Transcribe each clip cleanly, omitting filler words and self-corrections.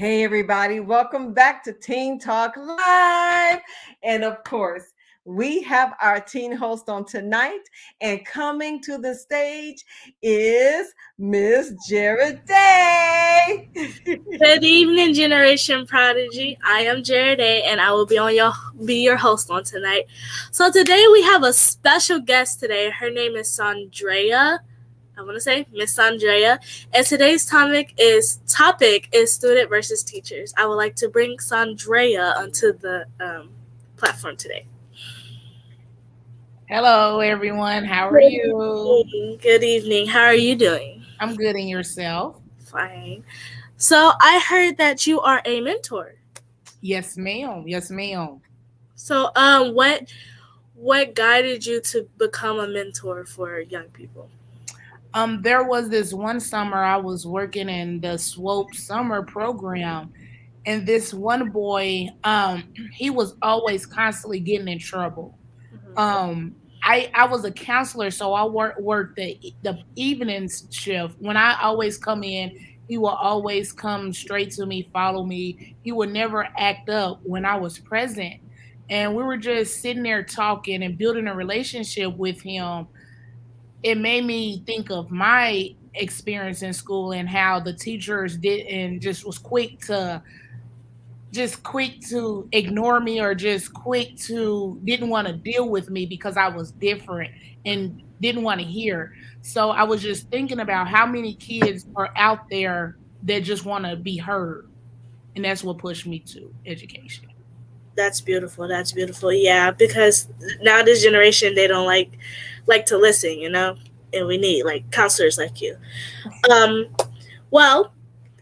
Hey, everybody, welcome back to Teen Talk Live. And of course, we have our teen host on tonight, and coming to the stage is Miss Jared Day. Good evening, Generation Prodigy. I am Jared A, and I will be your host on tonight. So today we have a special guest today. Her name is Sandrea. I want to say Miss Sandrea, and today's topic is student versus teachers. I would like to bring Sandrea onto the platform today. Hello, everyone. How are Good you? evening. Good evening. How are you doing? I'm good in yourself. Fine. So I heard that you are a mentor. Yes, ma'am. Yes, ma'am. So what guided you to become a mentor for young people? There was this one summer I was working in the SWOPE summer program, and this one boy, he was always constantly getting in trouble. Mhm. I was a counselor, so I worked the evenings shift. When I always come in, he will always come straight to me, follow me. He would never act up when I was present. And we were just sitting there talking and building a relationship with him. It made me think of my experience in school and how the teachers did and just quick to ignore me or just quick to didn't want to deal with me because I was different and didn't want to hear. So I was just thinking about how many kids are out there that just want to be heard. And that's what pushed me to education. That's beautiful. That's beautiful. Yeah, because now this generation they don't like to listen, and we need like counselors like you. Um, well,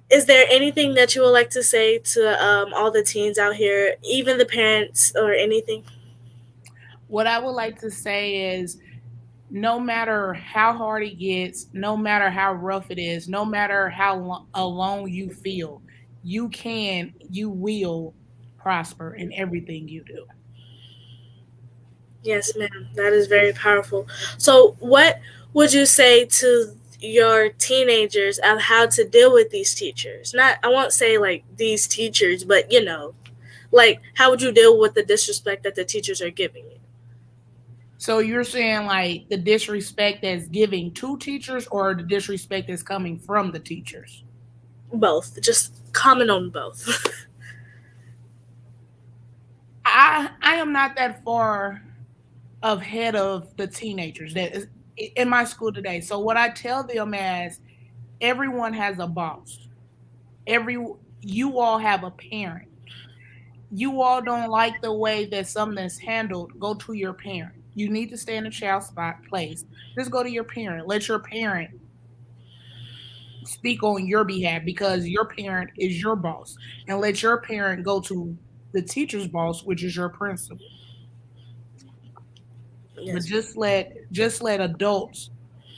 is there anything that you would like to say to all the teens out here, even the parents or anything? What I would like to say is no matter how hard it gets, no matter how rough it is, no matter how alone you feel, you will prosper in everything you do. Yes, ma'am. That is very powerful. So, what would you say to your teenagers of how to deal with these teachers? Not, I won't say like these teachers, but like how would you deal with the disrespect that the teachers are giving you? So you're saying like the disrespect that's giving to teachers or the disrespect that's coming from the teachers? Both. Just comment on both. I am not that far ahead of the teenagers that is in my school today. So what I tell them is everyone has a boss. Every You all have a parent. You all don't like the way that something is handled, go to your parent. You need to stay in a child spot place. Just go to your parent. Let your parent speak on your behalf because your parent is your boss. And let your parent go to the teacher's boss, which is your principal. But Yes. just let adults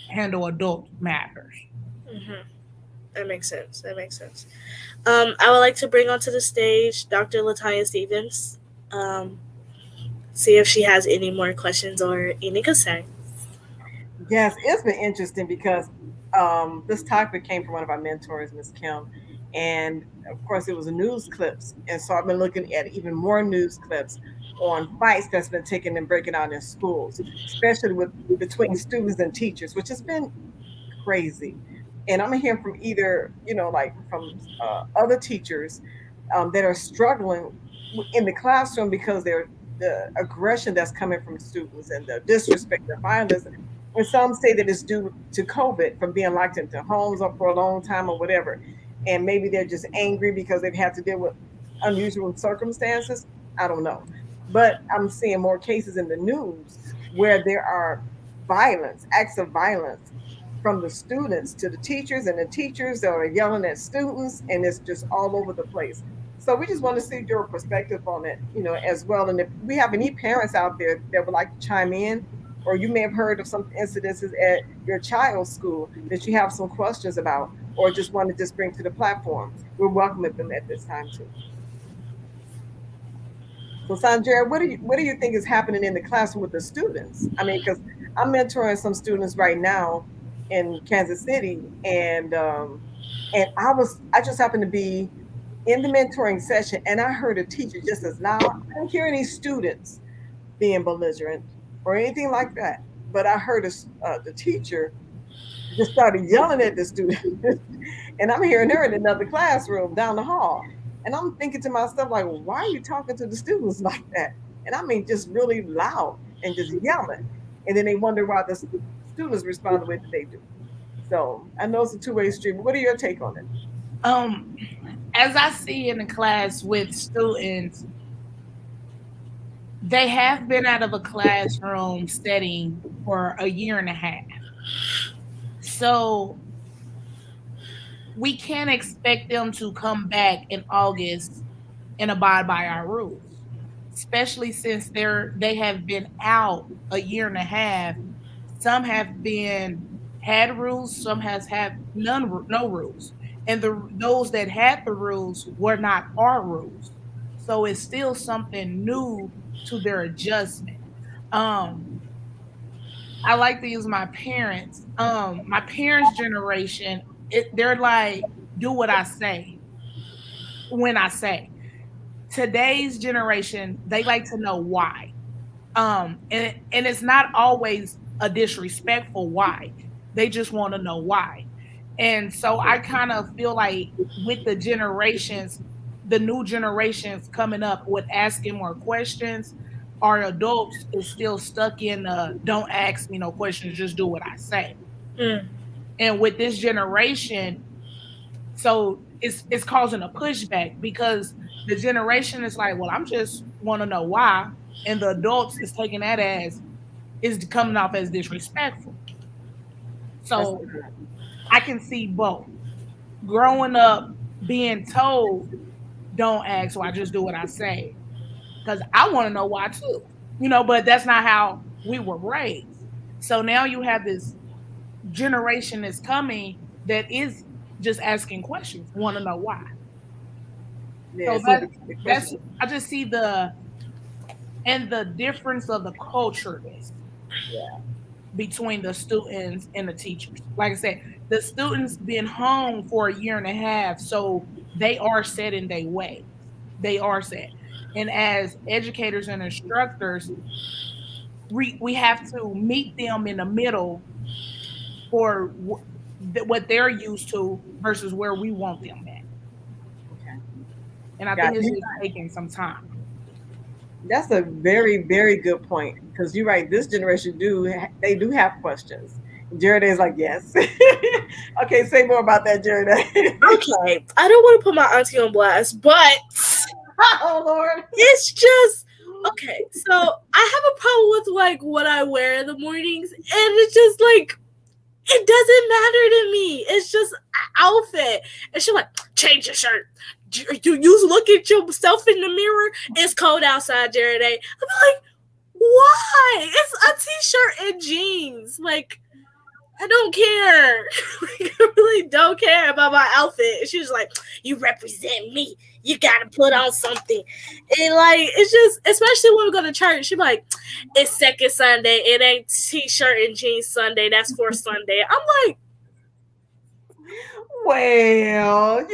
handle adult matters. Hmm. That makes sense. That makes sense. I would like to bring onto the stage Dr. Latanya Stevens. Um, See if she has any more questions or any concerns. Yes, it's been interesting because this topic came from one of our mentors, Miss Kim, and of course it was news clips, and so I've been looking at even more news clips on fights that's been taken and breaking out in schools, especially with between students and teachers, which has been crazy. And I'm hearing from either like from other teachers that are struggling in the classroom because they're the aggression that's coming from students and the disrespect, the violence, and some say that it's due to COVID from being locked into homes or for a long time or whatever. And maybe they're just angry because they've had to deal with unusual circumstances. I don't know. But I'm seeing more cases in the news where there are violence, acts of violence from the students to the teachers, and the teachers that are yelling at students, and it's just all over the place. So we just want to see your perspective on it, as well. And if we have any parents out there that would like to chime in, or you may have heard of some incidences at your child's school that you have some questions about, or just want to just bring to the platform, we're welcoming them at this time too. So, Sandra, what do you think is happening in the classroom with the students? I mean, because I'm mentoring some students right now in Kansas City, and I just happened to be in the mentoring session, and I heard a teacher just as loud. I didn't hear any students being belligerent or anything like that, but I heard the teacher just started yelling at the student, and I'm hearing her in another classroom down the hall, and I'm thinking to myself like, why are you talking to the students like that? And I mean, just really loud and just yelling, and then they wonder why the students respond the way that they do. So I know it's a two-way street. But what are your take on it? Um, as I see in the class with students, they have been out of a classroom setting for a year and a half. So we can't expect them to come back in August and abide by our rules, especially since they have been out a year and a half. Some have been had rules, some has had no rules, and those that had the rules were not our rules. So it's still something new to their adjustment. Um, I like to use my parents. My parents' generation, they're like, do what I say when I say. Today's generation, they like to know why. And it's not always a disrespectful why. They just want to know why. And so I kind of feel like with the new generations coming up with asking more questions, our adults is still stuck in don't ask me no questions, just do what I say. Mm. And with this generation, so it's causing a pushback because the generation is like, well, I'm just want to know why, and the adults is taking that as is coming off as disrespectful. That's So I can see both. Growing up being told don't ask, so I just do what I say because I want to know why too, but that's not how we were raised. So now you have this generation that's coming that is just asking questions, want to know why. yeah. So See the that's question. I just see the difference of the cultures Yeah. between the students and the teachers. Like I said, the students been home for a year and a half, so they are set in their ways. They are set. And as educators and instructors, we have to meet them in the middle for what they're used to versus where we want them at. Okay. And I Got think it's you. just taking some time. That's a very, very good point because you're right. This generation they do have questions. Jared is like, yes. Okay, say more about that, Jared. Okay, I don't want to put my auntie on blast, but Oh Lord. it's just okay. So I have a problem with like what I wear in the mornings, and it's just like it doesn't matter to me. It's just an outfit, and she's like, change your shirt. You look at yourself in the mirror. It's cold outside, Jared. I'm like, why? It's a t-shirt and jeans. Like, I don't care. Like, I really don't care about my outfit. She's like, you represent me. You gotta put on something. And like, it's just, especially when we go to church, she's like, it's second Sunday. It ain't t-shirt and jeans Sunday. That's for Sunday. I'm like, Well,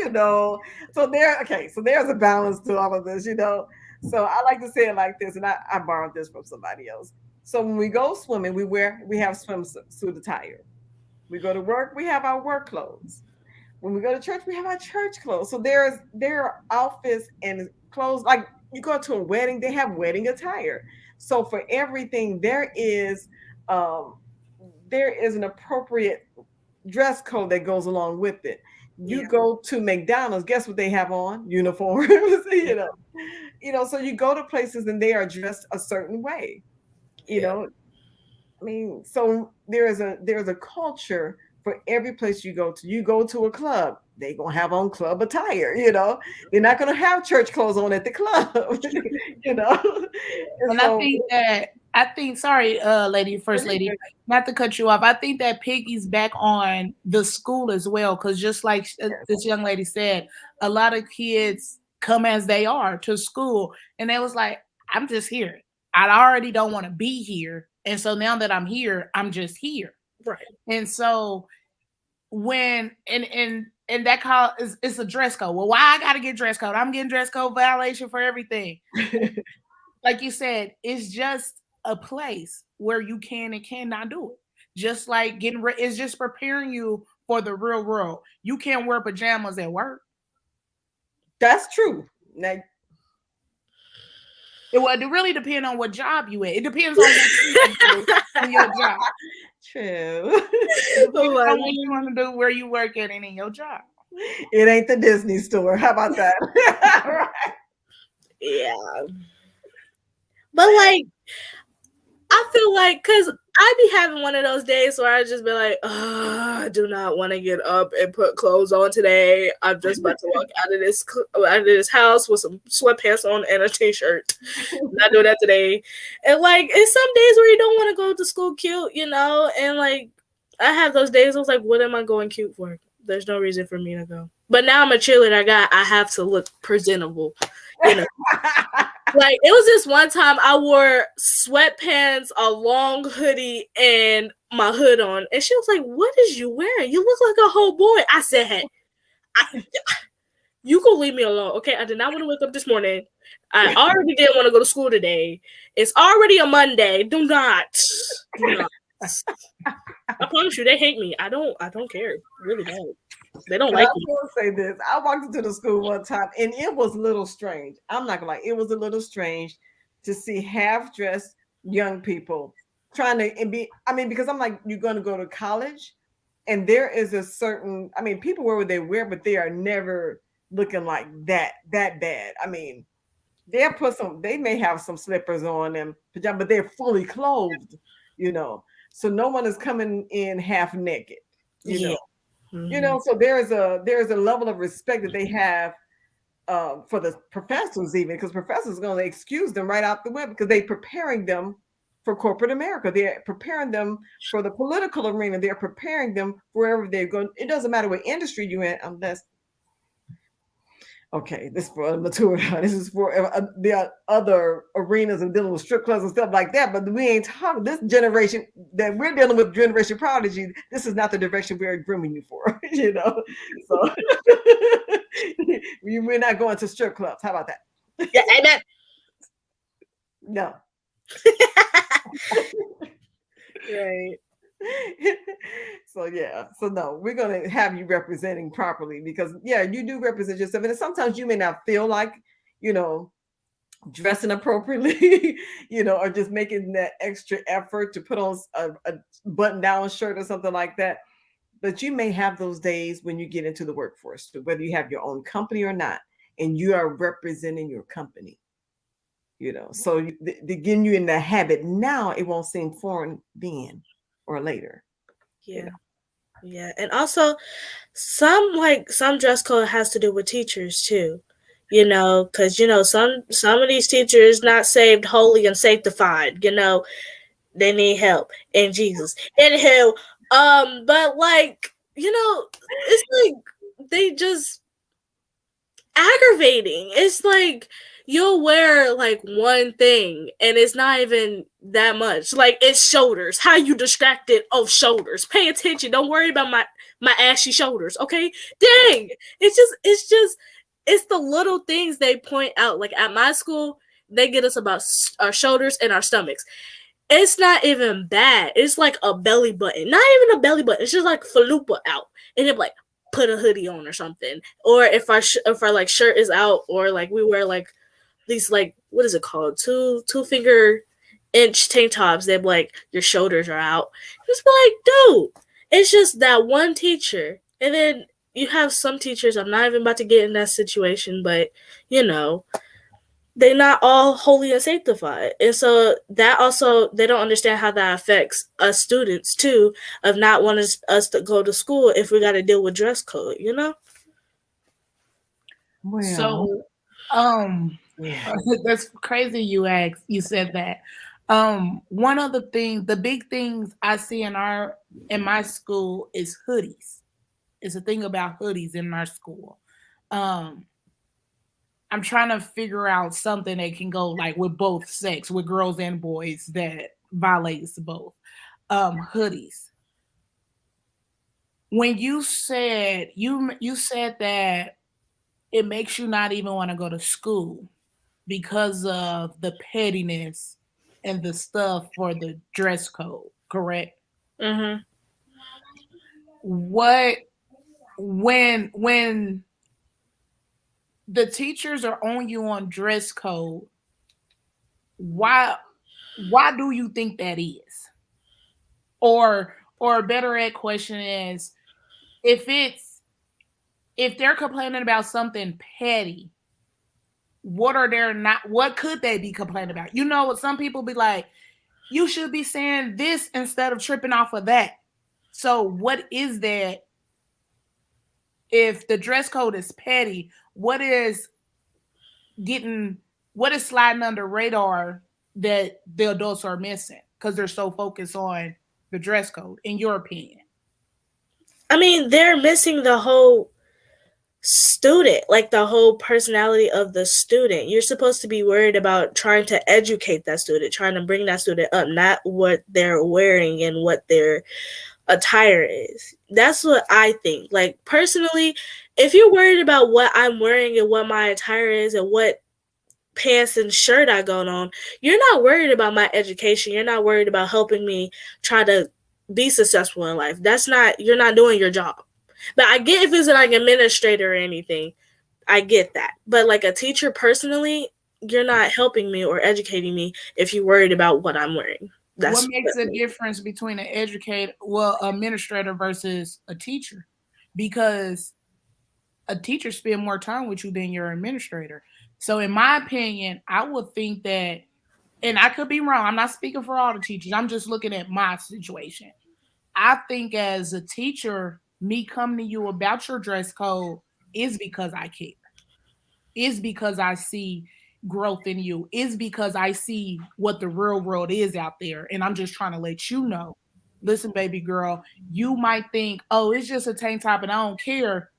so okay, so there's a balance to all of this. So I like to say it like this, and I borrowed this from somebody else. So when we go swimming, we have swimsuit attire. We go to work, we have our work clothes. When we go to church, we have our church clothes. So there are outfits and clothes. Like you go to a wedding, they have wedding attire. So for everything, um, there is an appropriate dress code that goes along with it. You yeah, go to McDonald's, guess what they have on? Uniforms, So you go to places and they are dressed a certain way. You yeah, know, I mean, so there's a culture for every place you go to. You go to a club, they gonna have on club attire. They're not gonna have church clothes on at the club. you know, and And so sorry, lady, first lady, not to cut you off. I think that piggies back on the school as well, because just like this young lady said, a lot of kids come as they are to school, and they was like, "I'm just here. I already don't want to be here, and so now that I'm here, I'm just here." right. And so when and that call is it's a dress code. Well, why I gotta get dress code? I'm getting dress code violation for everything. Like you said, it's just a place where you can and cannot do it. Just like it's just preparing you for the real world. You can't wear pajamas at work. That's true. Now, It really depends on what job you at. It depends on what you want to do in your job. true. It depends Oh, on what you want to do, where you work at, and in your job. It ain't the Disney store. How about that? Right. yeah. But like, I feel like, cause I be having one of those days where I just be like, I do not want to get up and put clothes on today. I'm just about to walk out of this house with some sweatpants on and a t-shirt. Not doing that today. And like, it's some days where you don't want to go to school cute, you know. And like, I have those days. I was like, what am I going cute for? There's no reason for me to go. But now I'm a cheerleader. I have to look presentable, you know. Like, it was this one time I wore sweatpants, a long hoodie, and my hood on. And she was like, what is you wearing? You look like a whole boy. I said, hey, you can leave me alone, okay? I did not want to wake up this morning. I already didn't want to go to school today. It's already a Monday. Do not. I promise you, they hate me. I don't care. Really don't. They don't like me. I will say this. I walked into the school one time and it was a little strange. I'm not gonna lie, it was a little strange to see half-dressed young people trying to be, I mean, because I'm like, you're gonna go to college and there is a certain, I mean, people wear what they wear, but they are never looking like that bad. I mean, they may have some slippers on and pajamas, but they're fully clothed, you know. So no one is coming in half naked, you know. You know, so there's a level of respect that they have for the professors, even because professors are going to excuse them right out the way because they're preparing them for corporate America. They're preparing them for the political arena. They're preparing them wherever they're going. It doesn't matter what industry you're in, unless okay, this is for mature. This is for the other arenas and dealing with strip clubs and stuff like that. But we ain't talking this generation that we're dealing with. Generation prodigy. This is not the direction we're grooming you for. You know, so we're not going to strip clubs. How about that? Yeah, amen. No. Right. So yeah, so no, we're gonna have you representing properly because yeah, you do represent yourself, and sometimes you may not feel like you know dressing appropriately, you know, or just making that extra effort to put on a button-down shirt or something like that. But you may have those days when you get into the workforce, whether you have your own company or not, and you are representing your company. You know, so getting you in the habit now, it won't seem foreign then or later. Yeah. You know? Yeah. And also some dress code has to do with teachers too. You know, because you know, some of these teachers not saved, holy, and sanctified, you know, they need help in Jesus. Anywho, but like, you know, it's like they just aggravating. It's like you'll wear like one thing and it's not even that much. Like it's shoulders. How you distracted? Oh, shoulders. Pay attention. Don't worry about my ashy shoulders. Okay. Dang. It's the little things they point out. Like at my school, they get us about our shoulders and our stomachs. It's not even bad. It's like a belly button. Not even a belly button. It's just like falupa out. And they're like, put a hoodie on or something. Or if our like shirt is out, or like we wear like these like what is it called? Two finger inch tank tops. They're like your shoulders are out. Just be like, dude, it's just that one teacher. And then you have some teachers. I'm not even about to get in that situation, but you know, they're not all holy and sanctified. And so that also, they don't understand how that affects us students too, of not wanting us to go to school if we got to deal with dress code, you know? Well, So, yeah. that's crazy. You said that. One of the big things I see in my school is hoodies. It's a thing about hoodies in our school. Um, I'm trying to figure out something that can go like with both sex, with girls and boys, that violates both. Hoodies. when you said that it makes you not even want to go to school because of the pettiness and the stuff for the dress code, correct? Mm-hmm. What when the teachers are on you on dress code, why why do you think that is? Or a better ed question is, if it's if they're complaining about something petty, what could they be complaining about? You know, some people be like, you should be saying this instead of tripping off of that. So what is that? If the dress code is petty, getting what is sliding under radar that the adults are missing because they're so focused on the dress code, in your opinion? I mean, they're missing the whole student, like the whole personality of the student. You're supposed to be worried about trying to educate that student, trying to bring that student up, not what they're wearing and what their attire is. That's what I think. Like, personally, if you're worried about what I'm wearing and what my attire is and what pants and shirt I got on, you're not worried about my education. You're not worried about helping me try to be successful in life. You're not doing your job. But I get if it's like administrator or anything, I get that. But like a teacher personally, you're not helping me or educating me if you're worried about what I'm wearing. What That's makes a difference between an educator, well, administrator versus a teacher? Because a teacher spend more time with you than your administrator. So in my opinion, I would think that, and I could be wrong, I'm not speaking for all the teachers, I'm just looking at my situation. I think as a teacher, me coming to you about your dress code is because I care. Is because I see growth in you. Is because I see what the real world is out there. And I'm just trying to let you know. Listen, baby girl, you might think, oh, it's just a tank top and I don't care.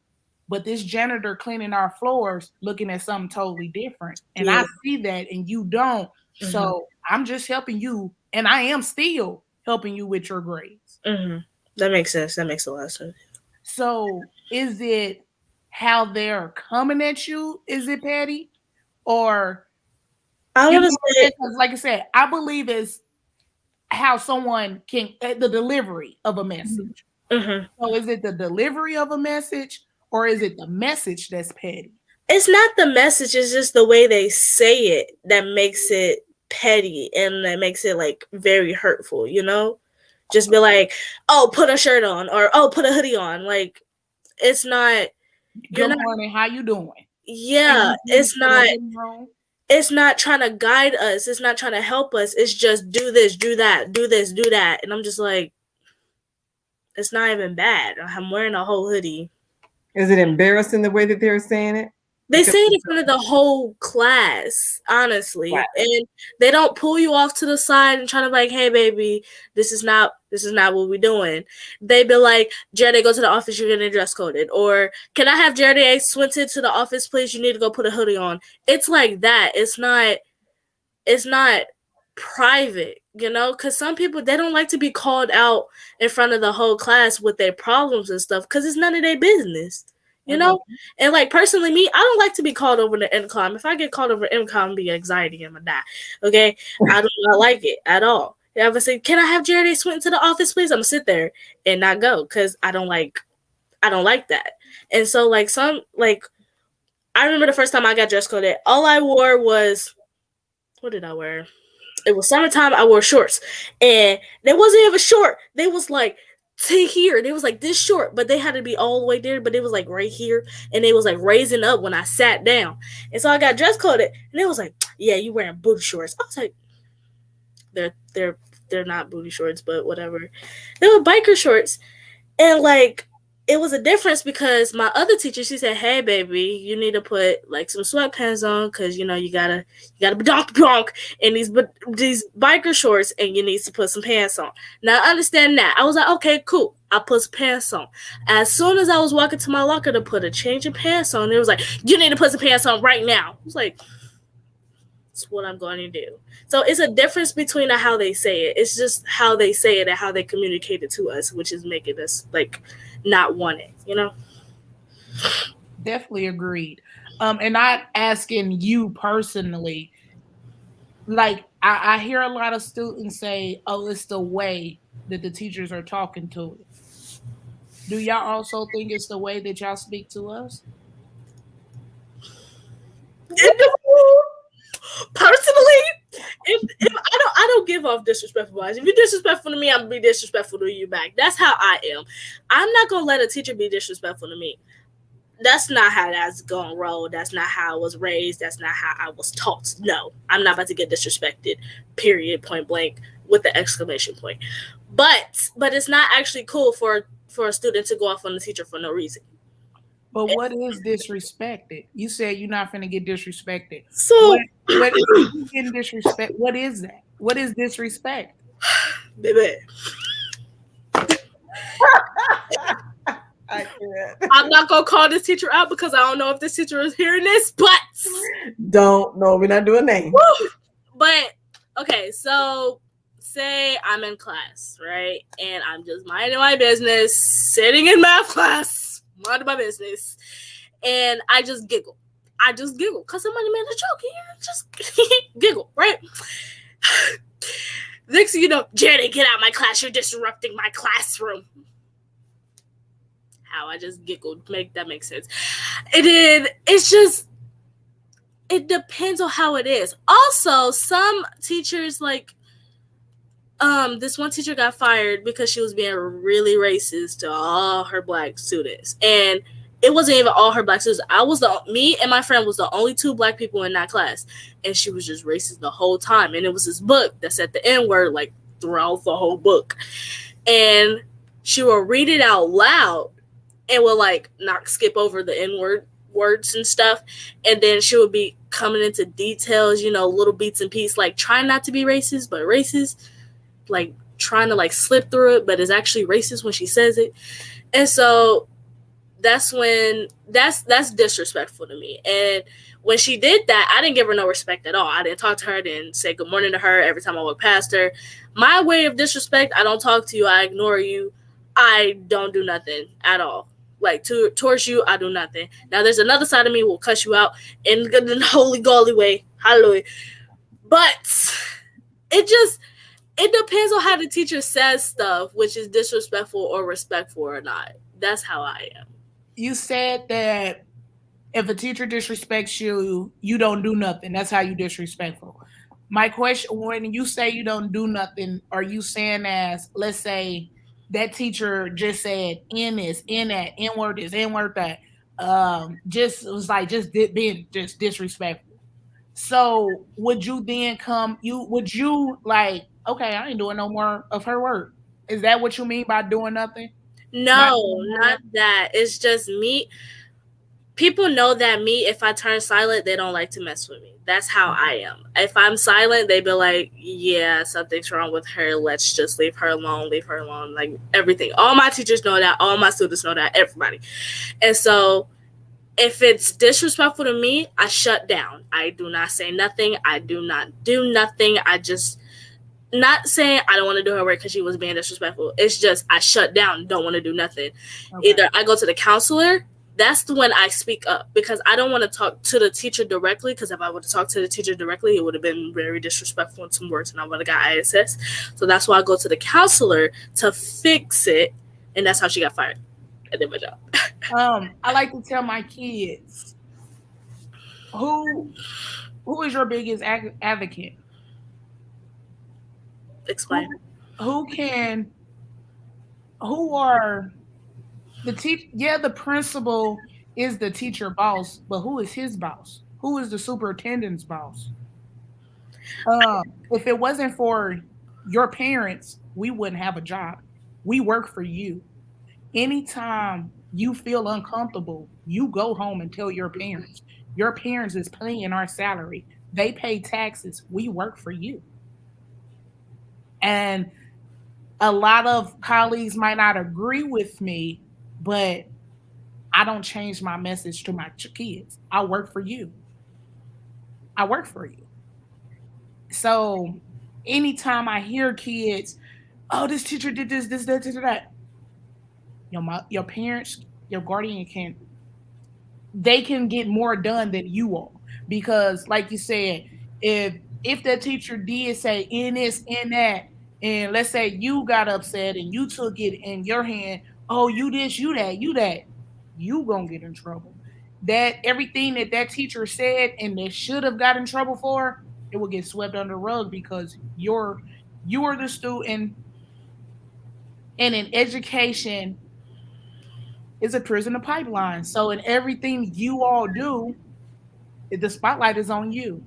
But this janitor cleaning our floors looking at something totally different. And yeah. I see that and you don't. So I'm just helping you. And I am still helping you with your grades. Mm-hmm. That makes sense. That makes a lot of sense. So is it how they're coming at you? Is it petty? Or, I you want know to what I'm say, saying? 'Cause like I said, I believe it's how someone can, the delivery of a message. mm-hmm. So is it the delivery of a message or is it the message that's petty? It's not the message, it's just the way they say it that makes it petty and that makes it like very hurtful, you know? Just be like, oh, put a shirt on, or oh, put a hoodie on. Like, it's not, you're Good not, morning, how you doing? And yeah, you please put a hoodie on? it's not trying to guide us, it's not trying to help us, it's just do this, do that, do this, do that. And I'm just like, it's not even bad. I'm wearing a whole hoodie. Is it embarrassing the way that they're saying it? They Because say it in front of the whole class, honestly, right. and they don't pull you off to the side and try to be like, "Hey, baby, this is not what we're doing." They be like, "Jared, go to the office. You're getting dress coded," or "Can I have Jared Swinton to the office, please? You need to go put a hoodie on." It's like that. It's not private, you know, because some people, they don't like to be called out in front of the whole class with their problems and stuff because it's none of their business, you know. And like, personally, me, I don't like to be called over the MCOM. If I get called over MCOM, be anxiety, I'm gonna die. Okay, I do not like it at all. If I say, "Can I have Jared Swinton to the office, please?" I'm gonna sit there and not go because I don't like that. And so like, I remember the first time I got dress coded, all I wore was, what did I wear? It was summertime. I wore shorts, and they wasn't even short. They was like to here. They was like this short, but they had to be all the way there. But it was like right here, and they was like raising up when I sat down. And so I got dress coded, and it was like, "Yeah, you wearing booty shorts." I was like, "They're not booty shorts, but whatever." They were biker shorts, and like, it was a difference because my other teacher, she said, "Hey, baby, you need to put like some sweatpants on because you know you gotta donk in these biker shorts, and you need to put some pants on." Now I understand that. I was like, "Okay, cool." I put some pants on. As soon as I was walking to my locker to put a change of pants on, it was like, "You need to put some pants on right now." I was like, that's what I'm going to do. So it's a difference between how they say it. It's just how they say it and how they communicate it to us, which is making us like not want it, you know? Definitely agreed. And not asking you personally, like I hear a lot of students say, "Oh, it's the way that the teachers are talking to it." Do y'all also think it's the way that y'all speak to us? It, personally, if I don't give off disrespectful vibes. If you're disrespectful to me, I'm gonna be disrespectful to you back. That's how I am. I'm not gonna let a teacher be disrespectful to me. That's not how that's gonna roll. That's not how I was raised. That's not how I was taught. No, I'm not about to get disrespected. Period. Point blank with the exclamation point. But it's not actually cool for a student to go off on the teacher for no reason. But what is disrespected? You said you're not finna get disrespected. What So, what if you getting disrespect? What is that? What is disrespect? baby, I can't. I'm not gonna call this teacher out because I don't know if this teacher is hearing this, but Don't. No, we're not doing names. but okay, so say I'm in class, right? And I'm just minding my business, sitting in math class, minding my business, and I just giggle. I just giggle because somebody made a joke here. Just giggle, right? Next thing you know, Jenny, get out of my class. You're disrupting my classroom. How I just giggled. Make that make sense. It did. It's just it depends on how it is. Also, some teachers like this one teacher got fired because she was being really racist to all her black students. And it wasn't even all her black students. Me and my friend was the only two black people in that class. And she was just racist the whole time. And it was this book that said the N-word like throughout the whole book. And she would read it out loud and would like not skip over the N-word words and stuff. And then she would be coming into details, little beats and pieces, like trying not to be racist, but racist, like trying to like slip through it, but it's actually racist when she says it. And so that's disrespectful to me. And when she did that, I didn't give her no respect at all. I didn't talk to her. I didn't say good morning to her every time I walked past her. My way of disrespect, I don't talk to you. I ignore you. I don't do nothing at all. Like towards you, I do nothing. Now there's another side of me will cuss you out in the holy golly way. Hallelujah. But it depends on how the teacher says stuff, which is disrespectful or respectful or not. That's how I am. You said that if a teacher disrespects you, you don't do nothing. That's how you disrespectful. My question, when you say you don't do nothing, are you saying as, let's say, that teacher just said N is N that, N word is N word that, just was like being just disrespectful. So would you then would you like, okay, I ain't doing no more of her work? Is that what you mean by doing nothing? Not No, doing not more? that. It's just me. People know that me, if I turn silent, they don't like to mess with me. That's how I am. If I'm silent, they be like, yeah, something's wrong with her. Let's just leave her alone, leave her alone. Like everything. All my teachers know that. All my students know that. Everybody. And so if it's disrespectful to me, I shut down. I do not say nothing. I do not do nothing. I just, not saying I don't want to do her work because she was being disrespectful. It's just I shut down, don't want to do nothing. Okay. Either I go to the counselor, that's the when I speak up because I don't want to talk to the teacher directly because if I would have talked to the teacher directly, it would have been very disrespectful in some words and I would have got ISS. So that's why I go to the counselor to fix it, and that's how she got fired. I did my job. I like to tell my kids who is your biggest advocate? Explain. Who who are the teach? Yeah, the principal is the teacher boss, but who is his boss? Who is the superintendent's boss? If it wasn't for your parents, we wouldn't have a job. We work for you. Anytime you feel uncomfortable, you go home and tell your parents. Your parents is paying our salary. They pay taxes. We work for you. And a lot of colleagues might not agree with me, but I don't change my message to my kids. I work for you. I work for you. So anytime I hear kids, oh, this teacher did this, that, your parents, your guardian can they can get more done than you are because, like you said, if the teacher did say in this in that, and let's say you got upset and you took it in your hand, oh, you this, you that, you gonna get in trouble. That everything that that teacher said and they should have got in trouble for, it will get swept under the rug because you're the student, and in education is a prison of pipeline. So in everything you all do, the spotlight is on you.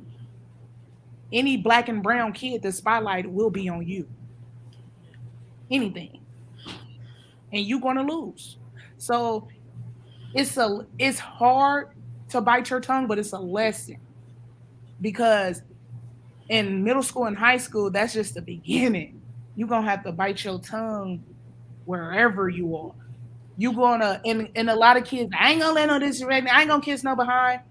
Any black and brown kid, the spotlight will be on you. Anything, and you're gonna lose. So it's hard to bite your tongue, but it's a lesson because in middle school and high school, that's just the beginning. You're gonna have to bite your tongue wherever you are. You gonna and a lot of kids, I ain't gonna let no disrespect. I ain't gonna kiss no behind.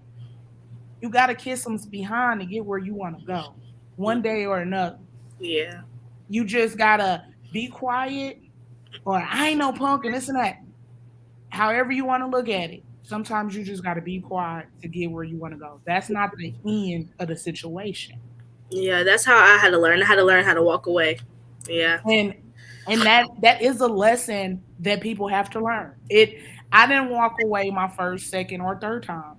You gotta kiss them behind to get where you want to go, one day or another. Yeah. You just gotta be quiet, or I ain't no punk and this and that. However you want to look at it. Sometimes you just gotta be quiet to get where you want to go. That's not the end of the situation. Yeah, that's how I had to learn. I had to learn how to walk away. Yeah. And that is a lesson that people have to learn. It I didn't walk away my first, second, or third time.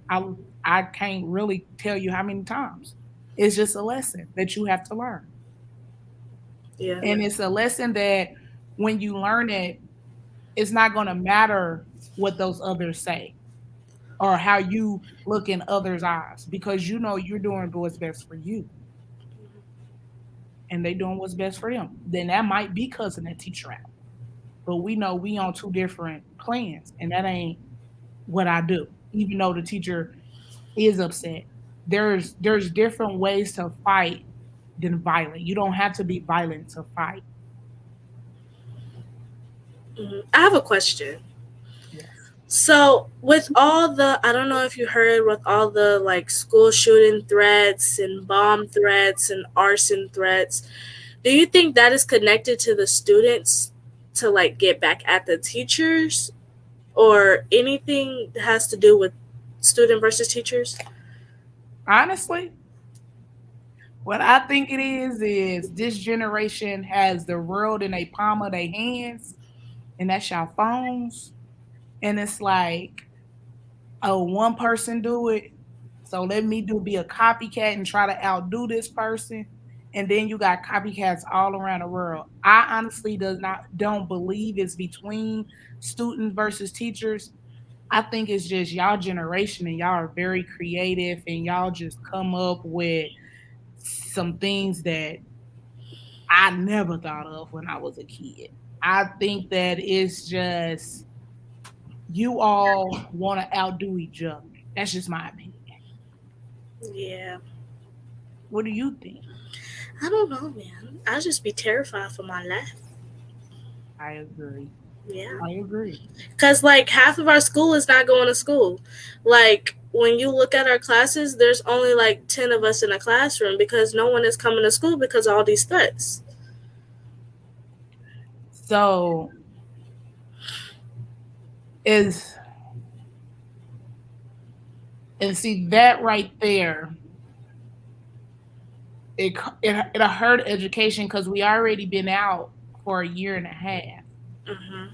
I can't really tell you how many times. It's just a lesson that you have to learn. Yeah. And it's a lesson that when you learn it, it's not going to matter what those others say or how you look in others' eyes because you know you're doing what's best for you and they doing what's best for them. Then that might be cussing that teacher out. But we know we on two different plans and that ain't what I do. Even though the teacher is upset, there's different ways to fight than violent. You don't have to be violent to fight. I have a question. Yes. So, with all the, I don't know if you heard, with all the like school shooting threats and bomb threats and arson threats, do you think that is connected to the students to like get back at the teachers or anything that has to do with student versus teachers? Honestly, what I think it is this generation has the world in a palm of their hands, and that's your phones. And it's like, oh, one person do it, so let me do be a copycat and try to outdo this person. And then you got copycats all around the world. I honestly does not don't believe it's between students versus teachers. I think it's just y'all generation and y'all are very creative and y'all just come up with some things that I never thought of when I was a kid. I think that it's just you all want to outdo each other. That's just my opinion. Yeah. What do you think? I don't know, man. I just be terrified for my life. I agree. Yeah. I agree. Because, like, half of our school is not going to school. Like, when you look at our classes, there's only like 10 of us in a classroom because no one is coming to school because of all these threats. So is and see that right there. It hurt education because we already been out for a year and a half, Mm-hmm.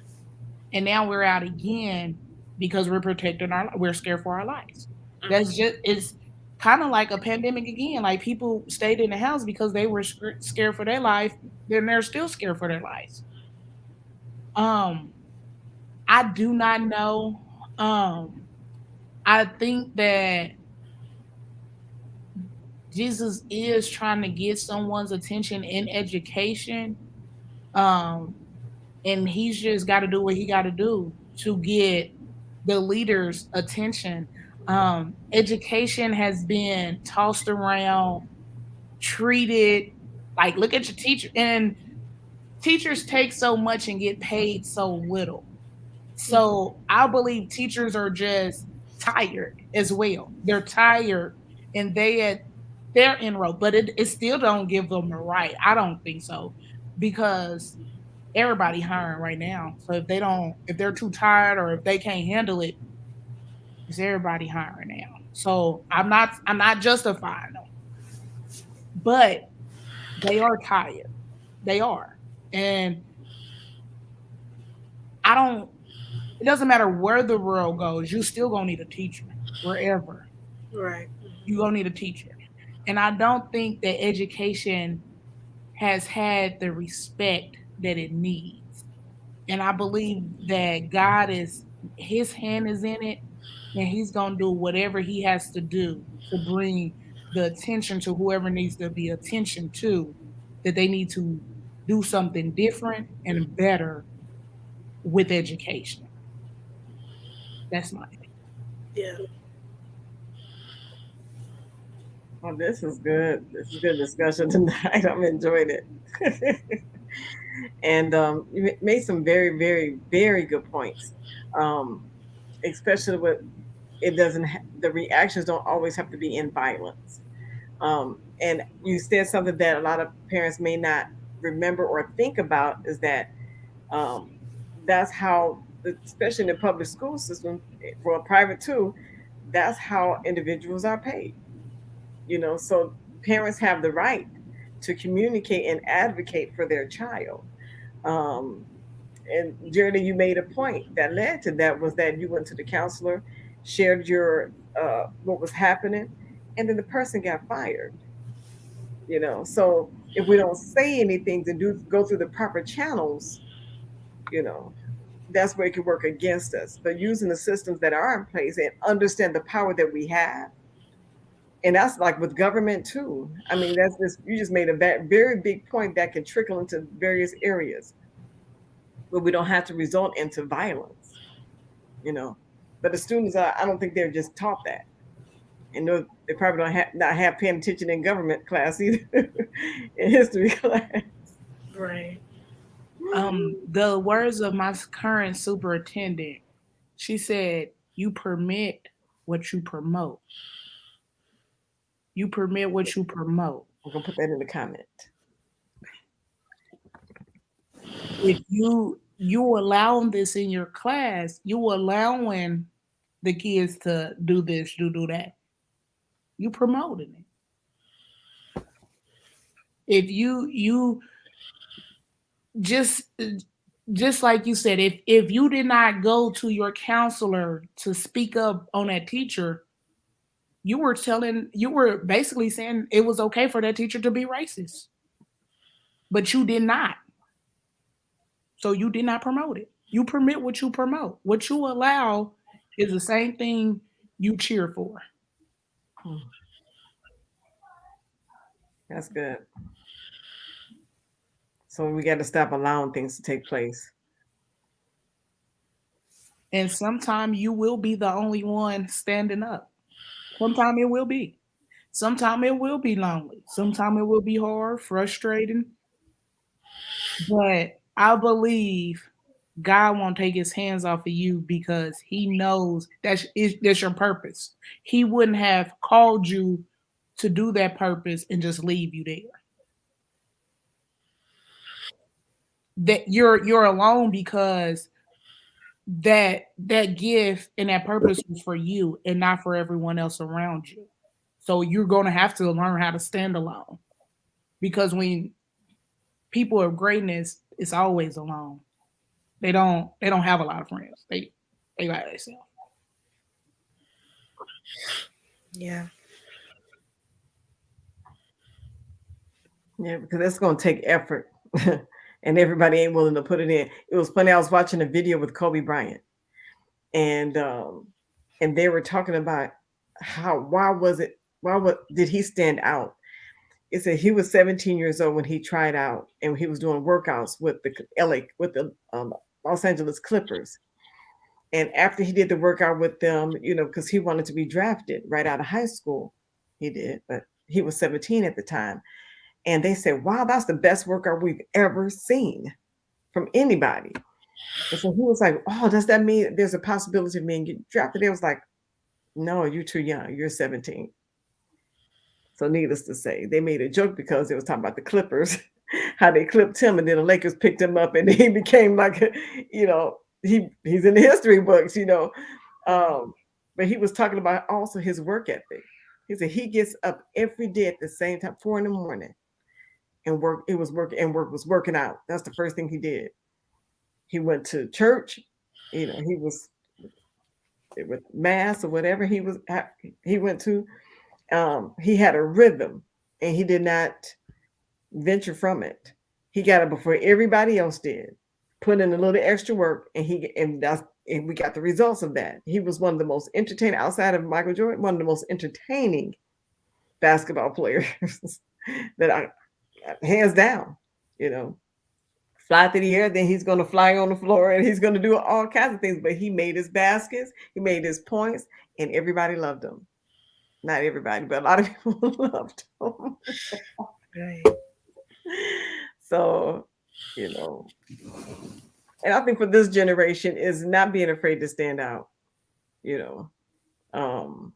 and now we're out again because we're scared for our lives. That's Mm-hmm. just it's kind of like a pandemic again. Like people stayed in the house because they were scared for their life. Then they're still scared for their lives. Um, I do not know. Um, I think that Jesus is trying to get someone's attention in education. Um, and he's just got to do what he got to do to get the leaders' attention. Education has been tossed around, treated like look at your teacher, and teachers take so much and get paid so little. So I believe teachers are just tired as well. They're tired, and they're enrolled, but it still don't give them a right. I don't think so, because everybody hiring right now. So if they don't, if they're too tired or if they can't handle it, it's everybody hiring now. So I'm not justifying them, but they are tired. They are, and I don't. It doesn't matter where the world goes. You still gonna need a teacher wherever. Right. You gonna need a teacher, and I don't think that education has had the respect that it needs. And I believe that God is, his hand is in it, and he's going to do whatever he has to do to bring the attention to whoever needs to be attention to, that they need to do something different and better with education. That's my thing. Yeah. Well, this is good. This is good discussion tonight. I'm enjoying it. And you made some very, very, very good points. Um, Especially with it doesn't the reactions don't always have to be in violence. And you said something that a lot of parents may not remember or think about is that um, that's how, especially in the public school system, well, private too, that's how individuals are paid. So parents have the right to communicate and advocate for their child. Um, and Jeremy, you made a point that led to that was that you went to the counselor, shared your what was happening, and then the person got fired. So if we don't say anything to do go through the proper channels, you know, that's where it can work against us. But using the systems that are in place and understand the power that we have, and that's like with government too. I mean, that's just you just made a very big point that can trickle into various areas where we don't have to result into violence. you know. But the students, I don't think they're just taught that, and no, they probably don't not have paying attention in government class either, in history class. Right. The words of my current superintendent, she said, "You permit what you promote. You permit what you promote. I'm gonna put that in the comment. If you allowing this in your class, you allowing the kids to do this, do that. You promoting it. If you just just like you said, if you did not go to your counselor to speak up on that teacher, you were basically saying it was okay for that teacher to be racist, but you did not. So you did not promote it. You permit what you promote. What you allow is the same thing you cheer for. Hmm, that's good. So we got to stop allowing things to take place. And sometimes you will be the only one standing up. Sometimes it will be. Sometimes it will be lonely. Sometimes it will be hard, frustrating. But I believe God won't take his hands off of you because he knows that's your purpose. He wouldn't have called you to do that purpose and just leave you there. That you're alone because that gift and that purpose was for you and not for everyone else around you. So you're going to have to learn how to stand alone, because when people of greatness, it's always alone. They don't have a lot of friends. They by themselves. Yeah. Yeah, because that's going to take effort, and everybody ain't willing to put it in. It was funny. I was watching a video with Kobe Bryant, and they were talking about how why did he stand out? It said he was 17 years old when he tried out, and he was doing workouts with the Los Angeles Clippers. And after he did the workout with them, because he wanted to be drafted right out of high school, he did, but he was 17 at the time. And they said, "Wow, that's the best workout we've ever seen from anybody." And so he was like, "Oh, does that mean there's a possibility of me getting drafted?" It was like, "No, you're too young. You're 17." So needless to say, they made a joke because they was talking about the Clippers, how they clipped him, and then the Lakers picked him up, and he became like, he's in the history books, Um, but he was talking about also his work ethic. He said he gets up every day at the same time, 4 in the morning, and work. It was work, and work was working out. That's the first thing he did. He went to church. He was with mass or whatever he went to. He had a rhythm, and he did not venture from it. He got it before everybody else did. Put in a little extra work, and we got the results of that. He was one of the most entertaining, outside of Michael Jordan, one of the most entertaining basketball players that I, hands down, you know, fly through the air, then he's going to fly on the floor, and he's going to do all kinds of things. But he made his baskets, he made his points, and everybody loved him. Not everybody, but a lot of people loved him. Right. So, you know, and I think for this generation is not being afraid to stand out, you know, um,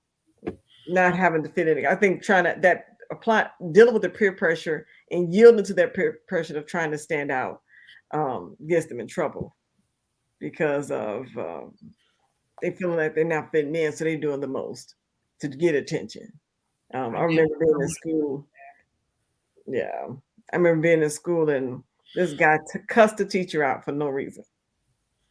not having to fit in. I think trying to that apply dealing with the peer pressure and yielding to that peer pressure of trying to stand out gets them in trouble because of they feeling like they're not fitting in, so they're doing the most to get attention. I remember being in school. Yeah, I remember being in school and this guy cussed the teacher out for no reason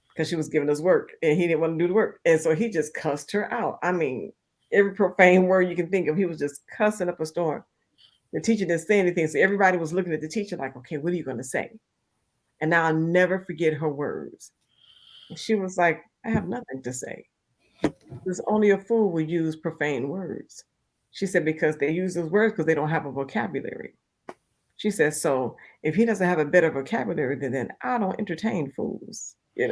because she was giving us work and he didn't want to do the work, and so he just cussed her out. I mean, every profane word you can think of, he was just cussing up a storm. The teacher didn't say anything, so everybody was looking at the teacher like, "Okay, what are you going to say?" And now I'll never forget her words. And she was like, "I have nothing to say. Because only a fool would use profane words." She said, "Because they use those words because they don't have a vocabulary." She says, "So if he doesn't have a better vocabulary, then I don't entertain fools." It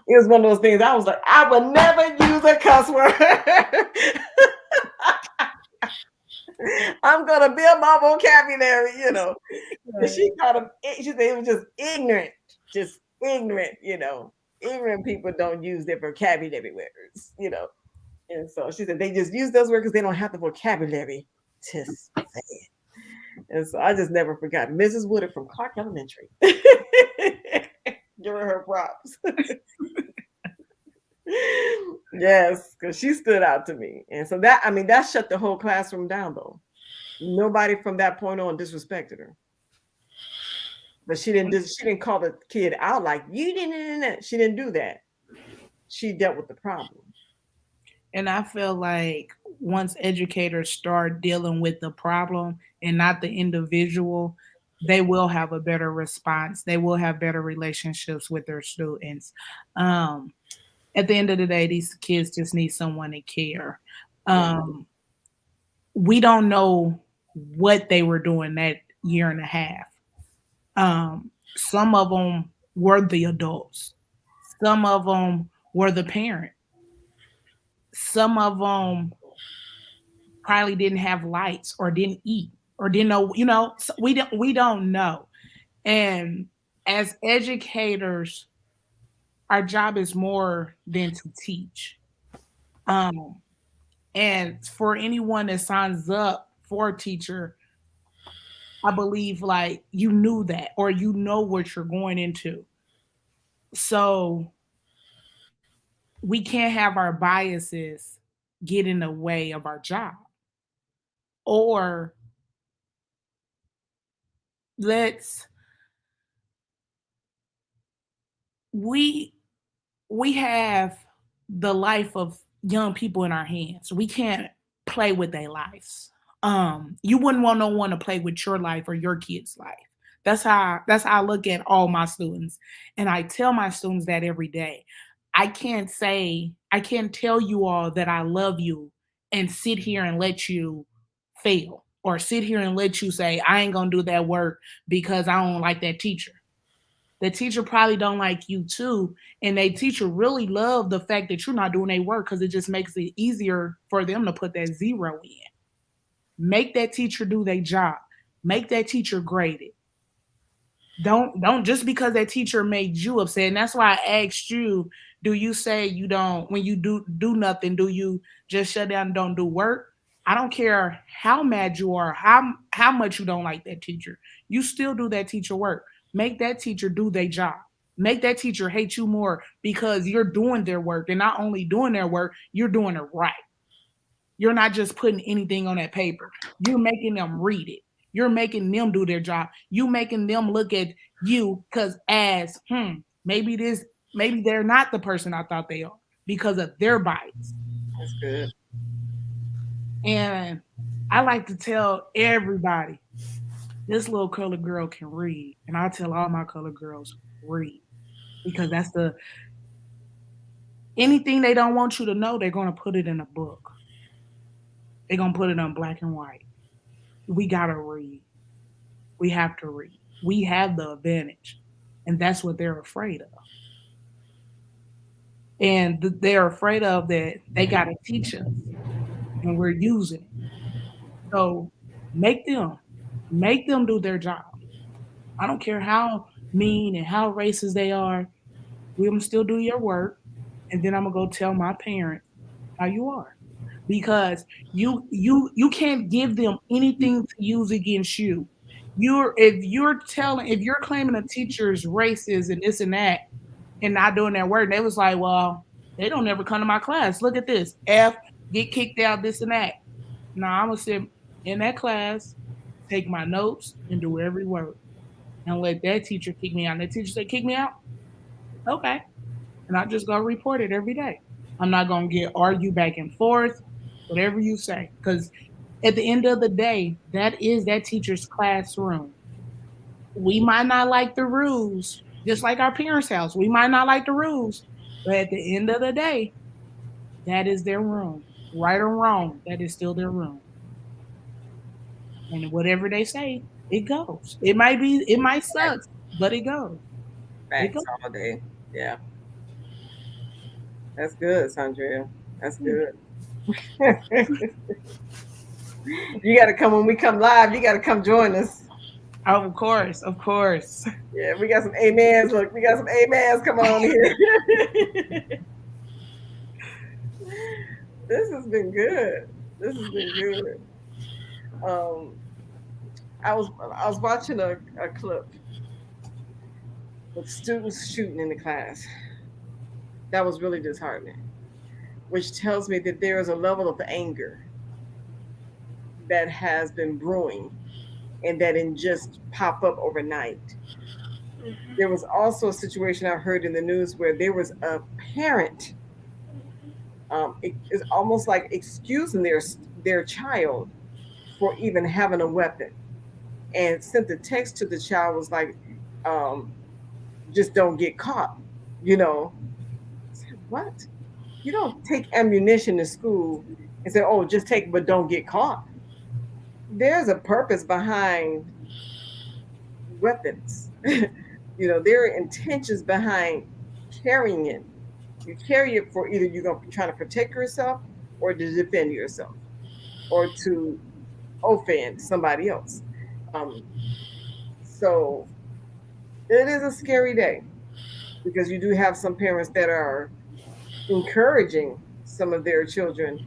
was one of those things. I was like, I would never use a cuss word. I'm gonna build my vocabulary. And she called him. She said it was just ignorant. Ignorant people don't use their vocabulary words. And so she said they just use those words because they don't have the vocabulary to say it. And so I just never forgot Mrs. Woodard from Clark Elementary. Give her props. Yes, because she stood out to me. And so that shut the whole classroom down though. Nobody from that point on disrespected her. But she didn't call the kid out like you didn't. She didn't do that. She dealt with the problem. And I feel like once educators start dealing with the problem and not the individual, they will have a better response. They will have better relationships with their students. Um, at the end of the day, these kids just need someone to care. Yeah. We don't know what they were doing that year and a half. Some of them were the adults, some of them were the parent, some of them probably didn't have lights or didn't eat or didn't know, so we don't know. And as educators, our job is more than to teach. Um, and for anyone that signs up for a teacher, I believe like you knew that or you know what you're going into. So we can't have our biases get in the way of our job. Or let's we we have the life of young people in our hands. We can't play with their lives. You wouldn't want no one to play with your life or your kid's life. That's how I look at all my students. And I tell my students that every day. I can't tell you all that I love you and sit here and let you fail or sit here and let you say I ain't gonna do that work because I don't like that teacher. The teacher probably don't like you too, and they teacher really love the fact that you're not doing their work because it just makes it easier for them to put that zero in. Make that teacher do their job. Make that teacher graded. Don't just because that teacher made you upset. And that's why I asked you, do you say you don't when you do nothing, do you just shut down and don't do work? I don't care how mad you are, how much you don't like that teacher. You still do that teacher work. Make that teacher do their job. Make that teacher hate you more because you're doing their work. And not only doing their work, you're doing it right. You're not just putting anything on that paper. You're making them read it. You're making them do their job. You making them look at you because as maybe this maybe they're not the person I thought they are because of their bias. That's good. And I like to tell everybody this little colored girl can read, and I tell all my colored girls read because that's the anything they don't want you to know, they're gonna put it in a book. They're gonna put it on black and white. We gotta read. We have to read. We have the advantage, and that's what they're afraid of. And they're afraid of that they gotta teach us, and we're using it. So make them, make them do their job. I don't care how mean and how racist they are. We're gonna still do your work, and then I'm gonna go tell my parents how you are because you can't give them anything to use against you. If you're claiming a teacher's racist and this and that and not doing their work, they was like, well, they don't ever come to my class. Look at this. F get kicked out, this and that. Now I'm gonna sit in that class, take my notes, and do every work. And let that teacher kick me out. And that teacher say, kick me out? Okay. And I just go report it every day. I'm not gonna get argue back and forth, whatever you say. Because at the end of the day, that is that teacher's classroom. We might not like the rules, just like our parents' house. We might not like the rules, but at the end of the day, that is their room. Right or wrong, that is still their room. And whatever they say, it goes. It might suck, but it goes. It Facts goes. all day. Yeah, that's good, Sandria. That's good. You got to come when we come live. You got to come join us. Oh, of course, of course. Yeah, we got some amens. Look, we got some amens. Come on here. This has been good. This has been good. Um, I was watching a clip with students shooting in the class. That was really disheartening, which tells me that there is a level of anger that has been brewing and that didn't just pop up overnight. There was also a situation I heard in the news where there was a parent. It is almost like excusing their child for even having a weapon, and sent the text to the child was like, um, "Just don't get caught." You know, I said, what? You don't take ammunition to school and say, "Oh, just take, but don't get caught." There's a purpose behind weapons. There are intentions behind carrying it. You carry it for either you're going to be trying to protect yourself or to defend yourself or to offend somebody else. Um, so it is a scary day because you do have some parents that are encouraging some of their children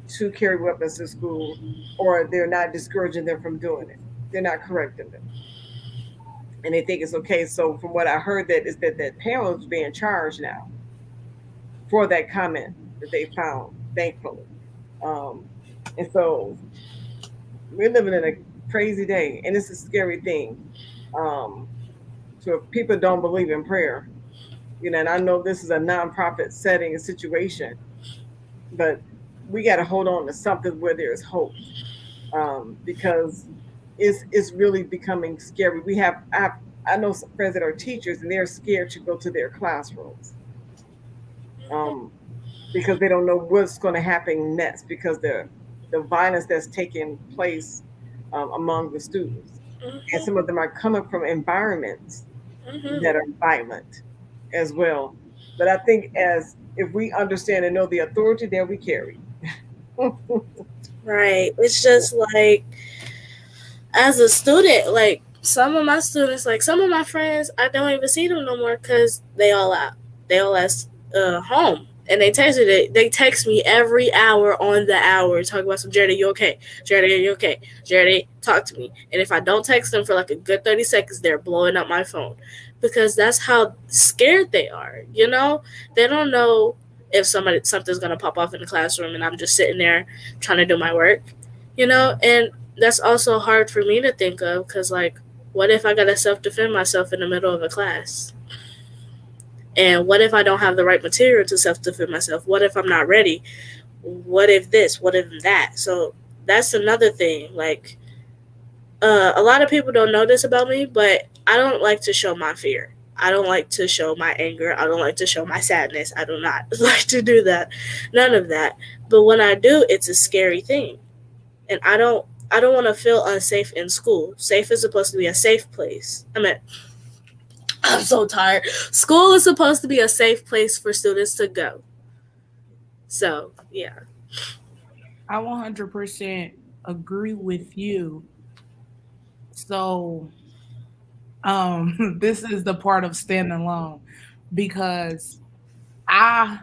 to carry weapons to school, or they're not discouraging them from doing it. They're not correcting them, and they think it's okay. So from what I heard, that is that parent is being charged now for that comment that they found, thankfully. Um, and so we're living in a crazy day, and it's a scary thing. Um, so if people don't believe in prayer, and I know this is a nonprofit setting, a situation, but we got to hold on to something where there's hope, because it's really becoming scary. I know some friends that are teachers, and they're scared to go to their classrooms, um, because they don't know what's going to happen next because the violence that's taking place among the students, and some of them are coming from environments that are violent as well. But I think as if we understand and know the authority that we carry. Right. It's just like as a student, like some of my students, like some of my friends, I don't even see them no more because they all out. They all at home. And they text me every hour on the hour, talking about some Jared, are you okay? Jared, are you okay? Jared, talk to me. And if I don't text them for like a good 30 seconds, they're blowing up my phone because that's how scared they are. They don't know if something's gonna pop off in the classroom, and I'm just sitting there trying to do my work. And that's also hard for me to think of because like, what if I gotta self defend myself in the middle of a class? And what if I don't have the right material to self defend myself? What if I'm not ready? What if this? What if that? So that's another thing. Like, a lot of people don't know this about me, but I don't like to show my fear. I don't like to show my anger. I don't like to show my sadness. I do not like to do that. None of that. But when I do, it's a scary thing. And I don't want to feel unsafe in school. Safe is supposed to be a safe place. I'm so tired. School is supposed to be a safe place for students to go. So, yeah. I 100% agree with you. So, this is the part of standing alone because I,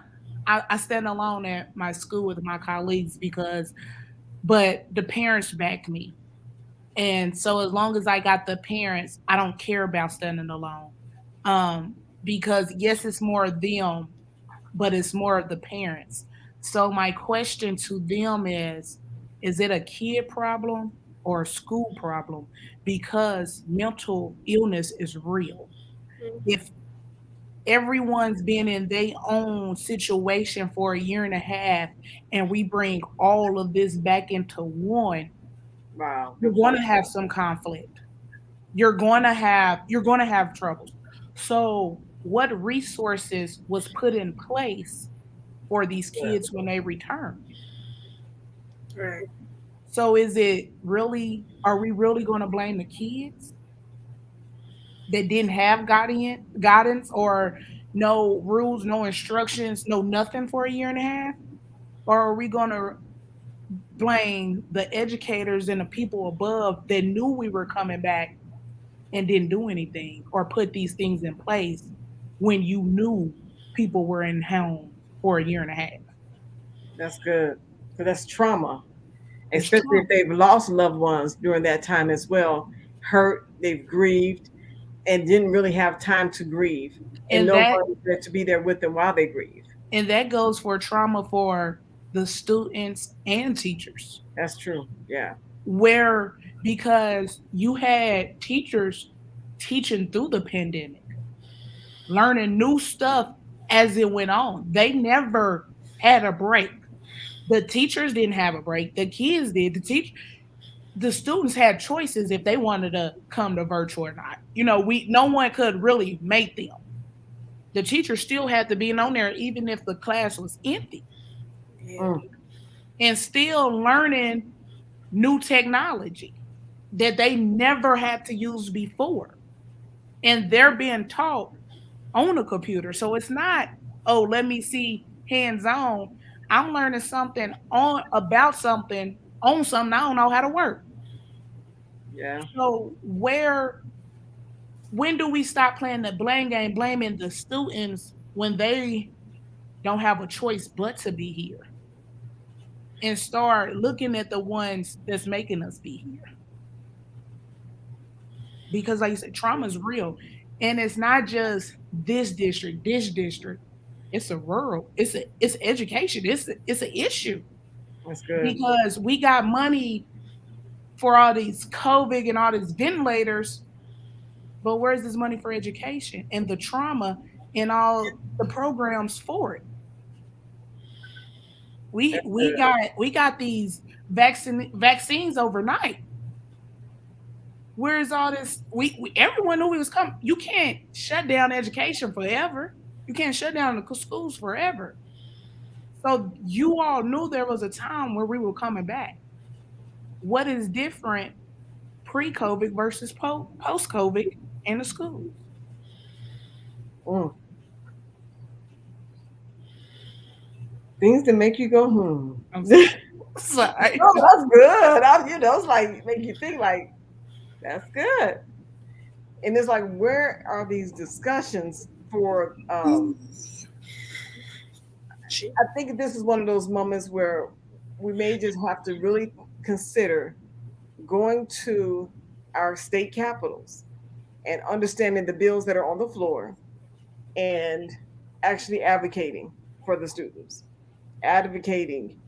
I stand alone at my school with my colleagues because, but the parents back me. And so as long as I got the parents, I don't care about standing alone. Because yes, it's more of them, but it's more of the parents. So my question to them is it a kid problem or a school problem? Because mental illness is real. If everyone's been in their own situation for a year and a half and we bring all of this back into one, Wow, you're good going point. to have some conflict. You're going to have troubles. So what resources was put in place for these Yeah, kids when they return? Right. So is it really, are we really going to blame the kids that didn't have guidance or no rules, no instructions, no nothing for a year and a half? Or are we going to blame the educators and the people above that knew we were coming back and didn't do anything or put these things in place when you knew people were in homes for a year and a half? that's good. So that's trauma, It's especially if trauma. they've lost loved ones during that time as well. Hurt, they've grieved, and didn't really have time to grieve, and And that nobody there to be there with them while they grieve. and that goes for trauma for the students and teachers. That's true. Yeah, Where because you had teachers teaching through the pandemic, learning new stuff as it went on. They never had a break. The teachers didn't have a break. The kids did. The students had choices if they wanted to come to virtual or not. We no one could really make them. The teacher still had to be on there even if the class was empty Yeah. mm, and still learning new technology that they never had to use before. And they're being taught on a computer. So it's not, oh, let me see hands on. I'm learning something on about something on something I don't know how to work. yeah, So when do we stop playing the blame game, blaming the students when they don't have a choice but to be here and start looking at the ones that's making us be here? Because like you said, trauma is real. And it's not just this district. It's a rural, it's education. It's an issue that's good. because we got money for all these COVID and all these ventilators, but where's this money for education and the trauma and all the programs for it? We That's we good. got these vaccines overnight. Where's all this? We everyone knew we was coming. You can't shut down education forever. You can't shut down the schools forever. So you all knew there was a time where we were coming back. What is different pre-COVID versus post-COVID in the schools? Mm. Things that make you go, hmm. I'm No, sorry. that's good. It's like make you think like that's good. And it's like, where are these discussions for I think this is one of those moments where we may just have to really consider going to our state capitals and understanding the bills that are on the floor and actually advocating for the students, advocating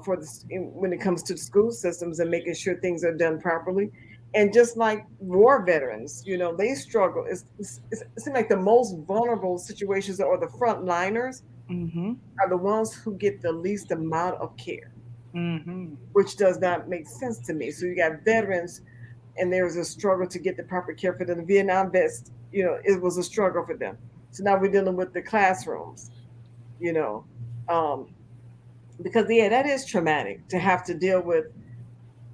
for when it comes to the school systems and making sure things are done properly. And just like war veterans, they struggle. It seems like the most vulnerable situations or the front liners Mm-hmm. are the ones who get the least amount of care, Mm-hmm. which does not make sense to me. So you got veterans, and there's a struggle to get the proper care for them. The Vietnam vets, it was a struggle for them. So now we're dealing with the classrooms, you know, um, because yeah, that is traumatic to have to deal with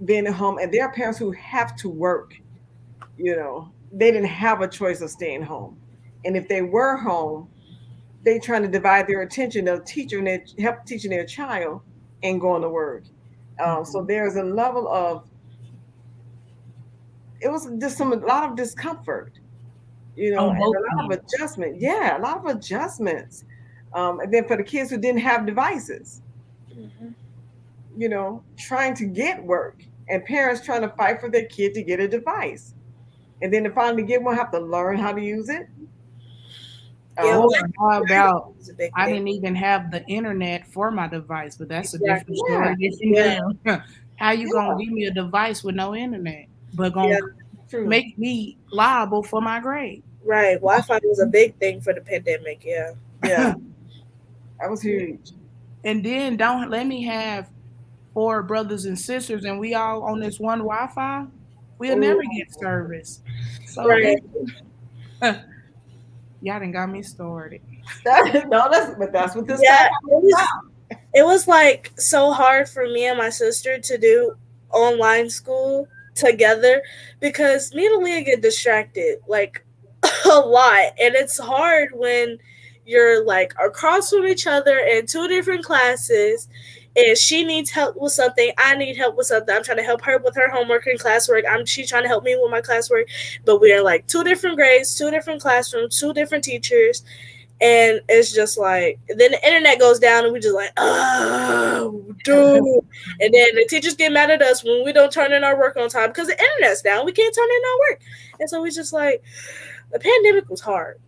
being at home, and there are parents who have to work. They didn't have a choice of staying home, and if they were home, they trying to divide their attention of teaching their help teaching their child and going to work. So Mm-hmm. there's a level of it was just a lot of discomfort, On and both a lot of ends. adjustment. Yeah, a lot of adjustments. And then for the kids who didn't have devices, Mhm. trying to get work, and parents trying to fight for their kid to get a device, and then to finally get one, have to learn how to use it. Yeah, Um, Or how about is a big I thing. didn't even have the internet for my device, but that's a different Exactly. yeah, story, different Yeah, deal. How you gonna yeah, give me a device with no internet, but gonna yeah, true. make me liable for my grade? right. Wi-Fi was a big thing for the pandemic. Yeah. Yeah, that was huge. And then don't let me have four brothers and sisters, and we all on this one Wi-Fi. We'll Ooh. never get service. So Right. it y'all done got me started. No, that's what this Yeah. time is about. It was like so hard for me and my sister to do online school together because me and Leah get distracted like a lot, and it's hard when you're like across from each other in two different classes, and she needs help with something, I need help with something, I'm trying to help her with her homework and classwork, she's trying to help me with my classwork, but we're like two different grades, two different classrooms, two different teachers, and it's just like then the internet goes down and we just like, oh dude, and then the teachers get mad at us when we don't turn in our work on time because the internet's down, we can't turn in our work. And so we just like, the pandemic was hard.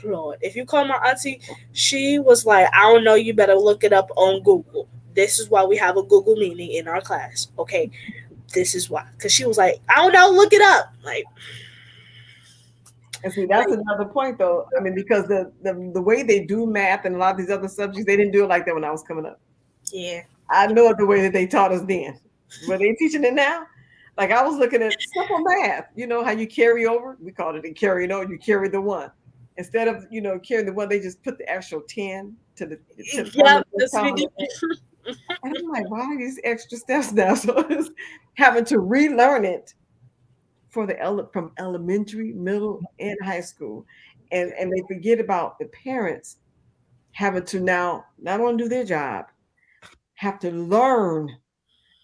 Lord, if you call my auntie, she was like, I don't know, you better look it up on Google. This is why we have a Google meeting in our class, okay? This is why, because she was like, I don't know, look it up, And see, that's another point, though. I mean, because the way they do math and a lot of these other subjects, they didn't do it like that when I was coming up. yeah, I know it the way that they taught us then. Were they teaching it now? Like I was looking at simple math. You know how you carry over? We called it a carry over. You carry the one instead of carrying the one. They just put the actual 10 to on yeah, the this column. video. And I'm like, why are these extra steps now? So it's having to relearn it for from elementary, middle, and high school, and they forget about the parents having to now not only do their job, have to learn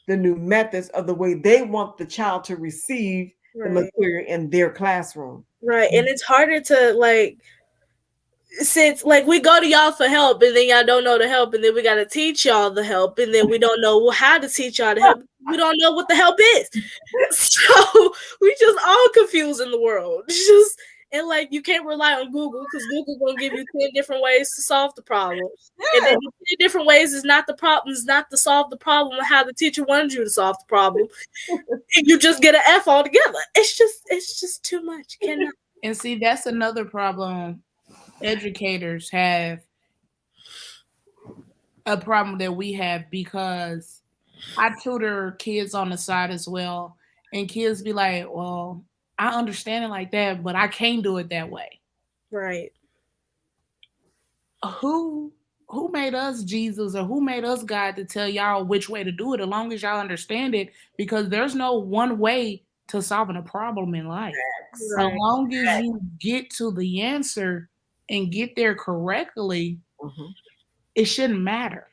the new methods of the way they want the child to receive the Right, material in their classroom. right, and it's harder to like, since like we go to y'all for help and then y'all don't know the help, and then we got to teach y'all the help, and then we don't know how to teach y'all the help, we don't know what the help is. So we just all confused in the world. Just, and like you can't rely on Google because Google gonna give you 10 different ways to solve the problem, and then Yeah, the 10 different ways is not the problem, is not to solve the problem of how the teacher wanted you to solve the problem, and you just get an F altogether. It's just too much. Cannot. And see, that's another problem educators have, a problem that we have, because I tutor kids on the side as well, and kids be like, well, I understand it like that, but I can't do it that way. Right. Who who made us Jesus, or who made us God to tell y'all which way to do it, as long as y'all understand it, because there's no one way to solving a problem in life. As Right. long as you get to the answer and get there correctly, mhm, it shouldn't matter.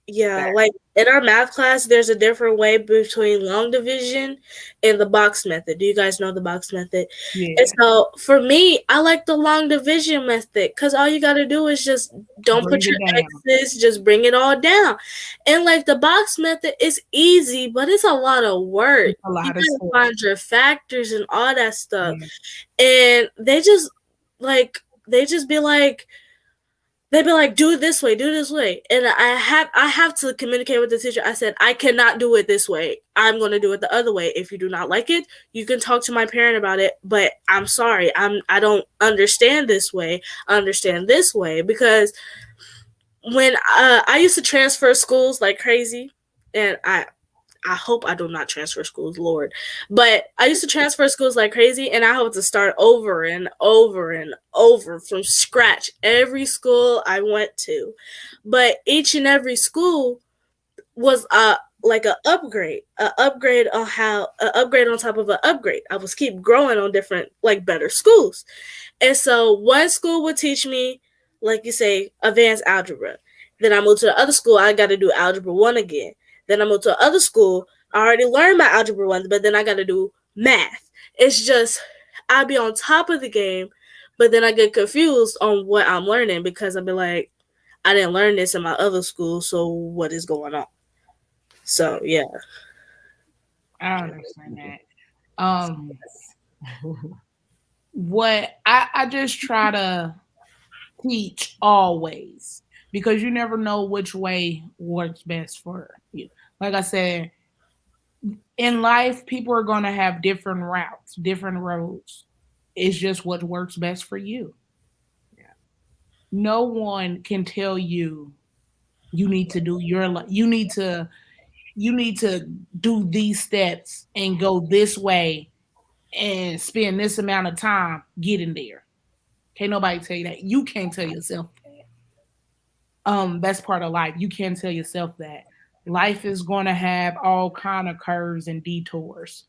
Yeah, like, in our math class, there's a different way between long division and the box method. Do you guys know the box method? And Yeah. so for me, I like the long division method because all you got to do is just don't put Bring your it down. X's, just bring it all down. And like the box method is easy, but it's a lot of work. It's a You lot of got to stuff. find your factors and all that stuff. Yeah. And they just be like, they'd be like, do it this way. And I have to communicate with the teacher. I said, I cannot do it this way. I'm gonna do it the other way. If you do not like it, you can talk to my parent about it. But I'm sorry. I don't understand this way. I understand this way. Because when I used to transfer schools like crazy, and I hope I do not transfer schools, Lord. But I used to transfer schools like crazy, and I had to start over and over and over from scratch every school I went to. But each and every school was like a upgrade on how a upgrade on top of an upgrade. I was keep growing on different like better schools. And so one school would teach me, like you say, advanced algebra. Then I moved to the other school, I got to do algebra 1 again. Then I moved to other school, I already learned my algebra 1, but then I got to do math. It's just, I be on top of the game, but then I get confused on what I'm learning because I'll be like, I didn't learn this in my other school, so what is going on? So, yeah. I understand that. Um, what I just try to teach always, because you never know which way works best for you. Like I said, in life, people are going to have different routes, different roads. It's just what works best for you. Yeah. No one can tell you you need to do your you need to do these steps and go this way and spend this amount of time getting there. Can't nobody tell you that. You can't tell yourself that. That's part of life. You can't tell yourself that. Life is going to have all kind of curves and detours.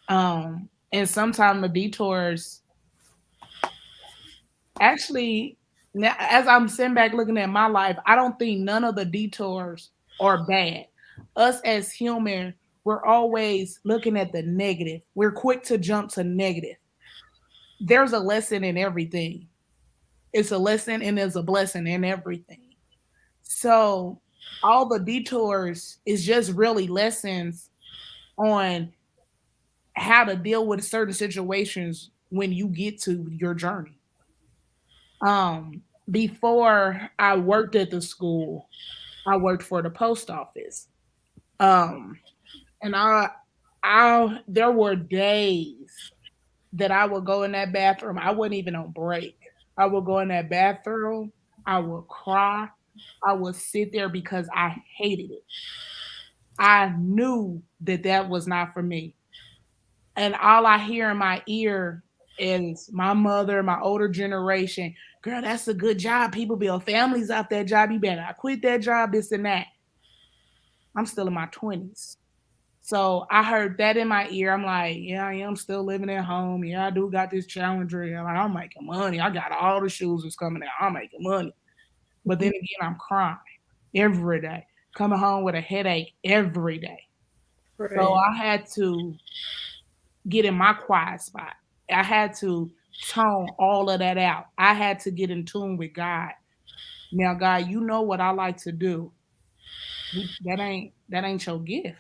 And sometimes the detours actually, now, as I'm sitting back looking at my life, I don't think none of the detours are bad. Us as human, we're always looking at the negative. We're quick to jump to negative. There's a lesson in everything. It's a lesson and there's a blessing in everything. So all the detours is just really lessons on how to deal with certain situations when you get to your journey. Before I worked at the school, I worked for the post office. Um, and there were days that I would go in that bathroom. I wasn't even on break. I would go in that bathroom. I would cry. I would sit there because I hated it. I knew that that was not for me. And all I hear in my ear is my mother, my older generation, girl, that's a good job. People build families off that job. You better not quit that job, this and that. I'm still in my 20s. So I heard that in my ear. I'm like, yeah, I am still living at home. Yeah, I do got this Challenger. Yeah, like, I'm making money. I got all the shoes that's coming out. I'm making money. But then again, I'm crying every day, coming home with a headache every day. So Right. I had to get in my quiet spot. I had to tone all of that out. I had to get in tune with God. Now, God, you know what I like to do. That ain't your gift.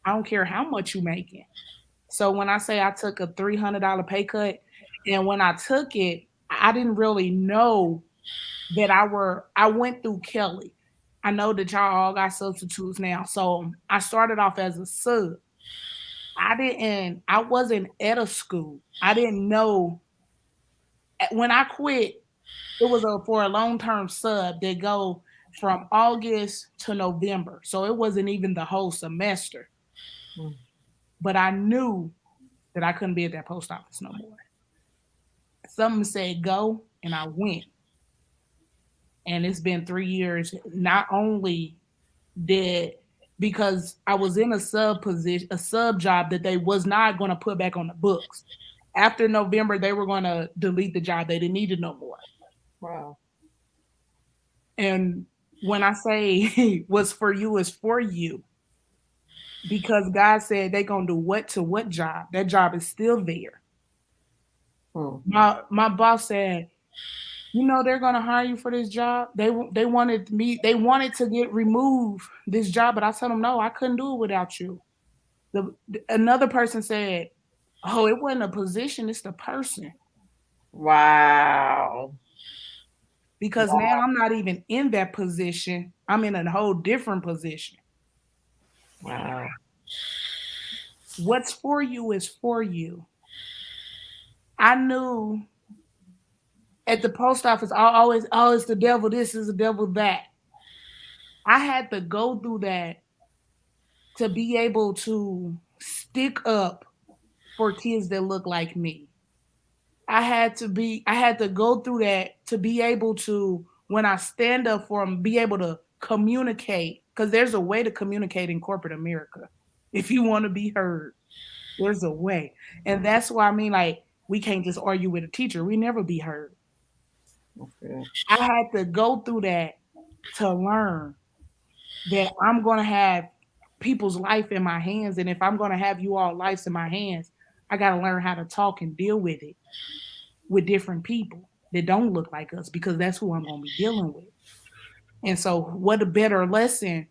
I don't care how much you making. So when I say I took a $300 pay cut, and when I took it, I didn't really know that I went through Kelly. I know that y'all all got substitutes now. So I started off as a sub. I wasn't at a school. I didn't know when I quit, it was for a long-term sub that go from August to November. So it wasn't even the whole semester. Mm. But I knew that I couldn't be at that post office no more. Something said go, and I went. And it's been 3 years. Not only did because I was in a sub position, a sub job that they was not going to put back on the books. After November, they were going to delete the job. They didn't need it no more. Wow. And when I say what's for you is for you, because God said they gonna do what to what job. That job is still there. Hmm. My boss said, you know, they're gonna hire you for this job. They wanted me. They wanted to get remove this job, but I told them no, I couldn't do it without you. Another person said, oh, it wasn't a position, it's the person. Wow. Because now I'm not even in that position. I'm in a whole different position. Wow. What's for you is for you. I knew at the post office, I always, oh, it's the devil, this is the devil, that. I had to go through that to be able to stick up for kids that look like me. I had to go through that to be able to, when I stand up for them, be able to communicate. Because there's a way to communicate in corporate America. If you want to be heard, there's a way. And that's why I mean, like, we can't just argue with a teacher. We never be heard. Okay. I had to go through that to learn that I'm going to have people's life in my hands. And if I'm going to have you all lives in my hands, I got to learn how to talk and deal with it with different people that don't look like us, because that's who I'm going to be dealing with. And so, what a better lesson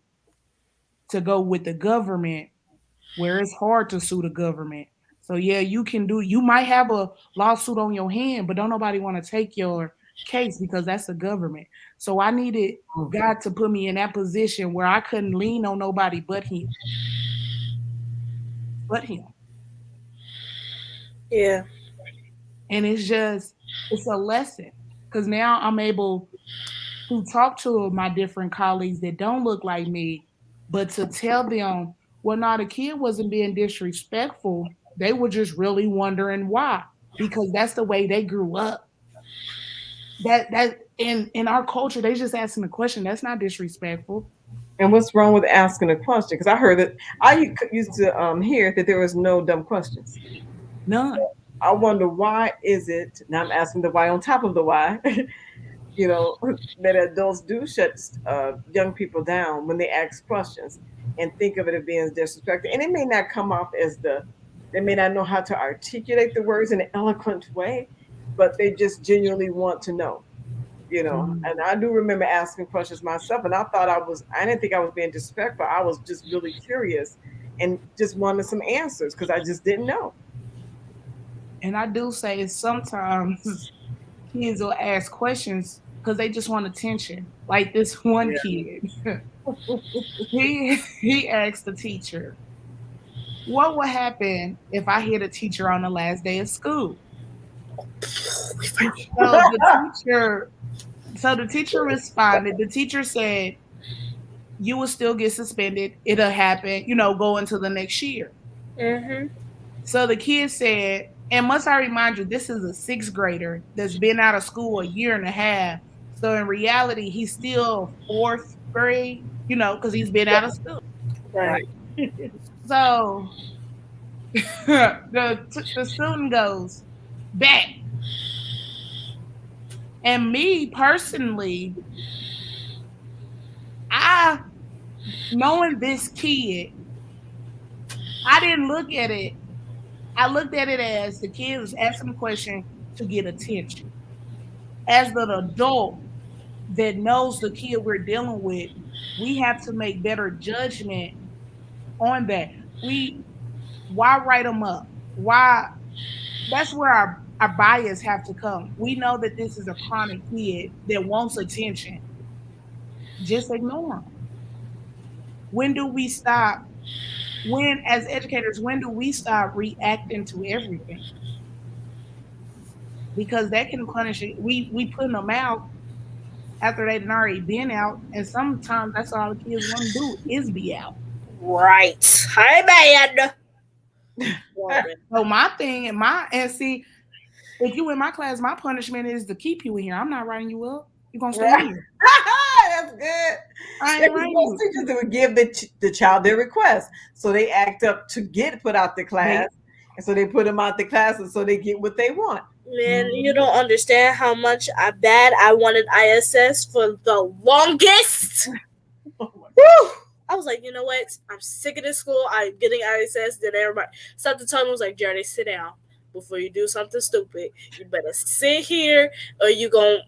to go with the government, where it's hard to sue the government. So, yeah, you might have a lawsuit on your hand, but don't nobody want to take your case because that's the government. So, I needed Hmm. God to put me in that position where I couldn't lean on nobody but Him. But Him. Yeah. And it's a lesson, because now I'm able to talk to my different colleagues that don't look like me, but to tell them, well, no, the kid wasn't being disrespectful. They were just really wondering why, because that's the way they grew up. That in our culture, they just asking a question. That's not disrespectful. And what's wrong with asking a question? Because I heard that used to hear that there was no dumb questions. None. I wonder why is it? Now I'm asking the why on top of the why. You know that adults do shut young people down when they ask questions and think of it as being disrespectful. And it may not come off as they may not know how to articulate the words in an eloquent way, but they just genuinely want to know. Mhm. And I do remember asking questions myself, and I didn't think I was being disrespectful. I was just really curious and just wanted some answers because I just didn't know. And I do say sometimes kids will ask questions because they just want attention. Like this one Yeah. kid, he asked the teacher, what would happen if I hit a teacher on the last day of school? So the teacher responded. The teacher said, you will still get suspended. It'll happen, go into the next year. Mhm. So the kid said, and must I remind you, this is a sixth grader that's been out of school a year and a half. So in reality, he's still fourth grade, because he's been out of school. Right. Right. So the student goes back. And me personally, I knowing this kid, I didn't look at it. I looked at it as the kid was asking a question to get attention. As an adult that knows the kid we're dealing with, we have to make better judgment on that. Why write them up? Why? That's where our bias have to come. We know that this is a chronic kid that wants attention. Just ignore him. When do we stop? When, as educators, when do we stop reacting to everything? Because that can punish it. We putting them out after they've already been out, and sometimes that's all the kids want to do is be out. Right. Hi, man. So my thing and see, if you in my class, my punishment is to keep you in here. I'm not writing you up. You're gonna stay Right. here. That's good. I Yeah, ain't because writing most you. teachers they would give the child their request, so they act up to get put out the class, They and so they put them out the class, and so they get what they want. Man, you mhm. don't understand how much bad I wanted ISS for the longest. Oh my Woo! I was like, you know what? I'm sick of this school. I'm getting ISS. Then everybody, something told me was like, Jerry, sit down before you do something stupid. You better sit here, or you gon'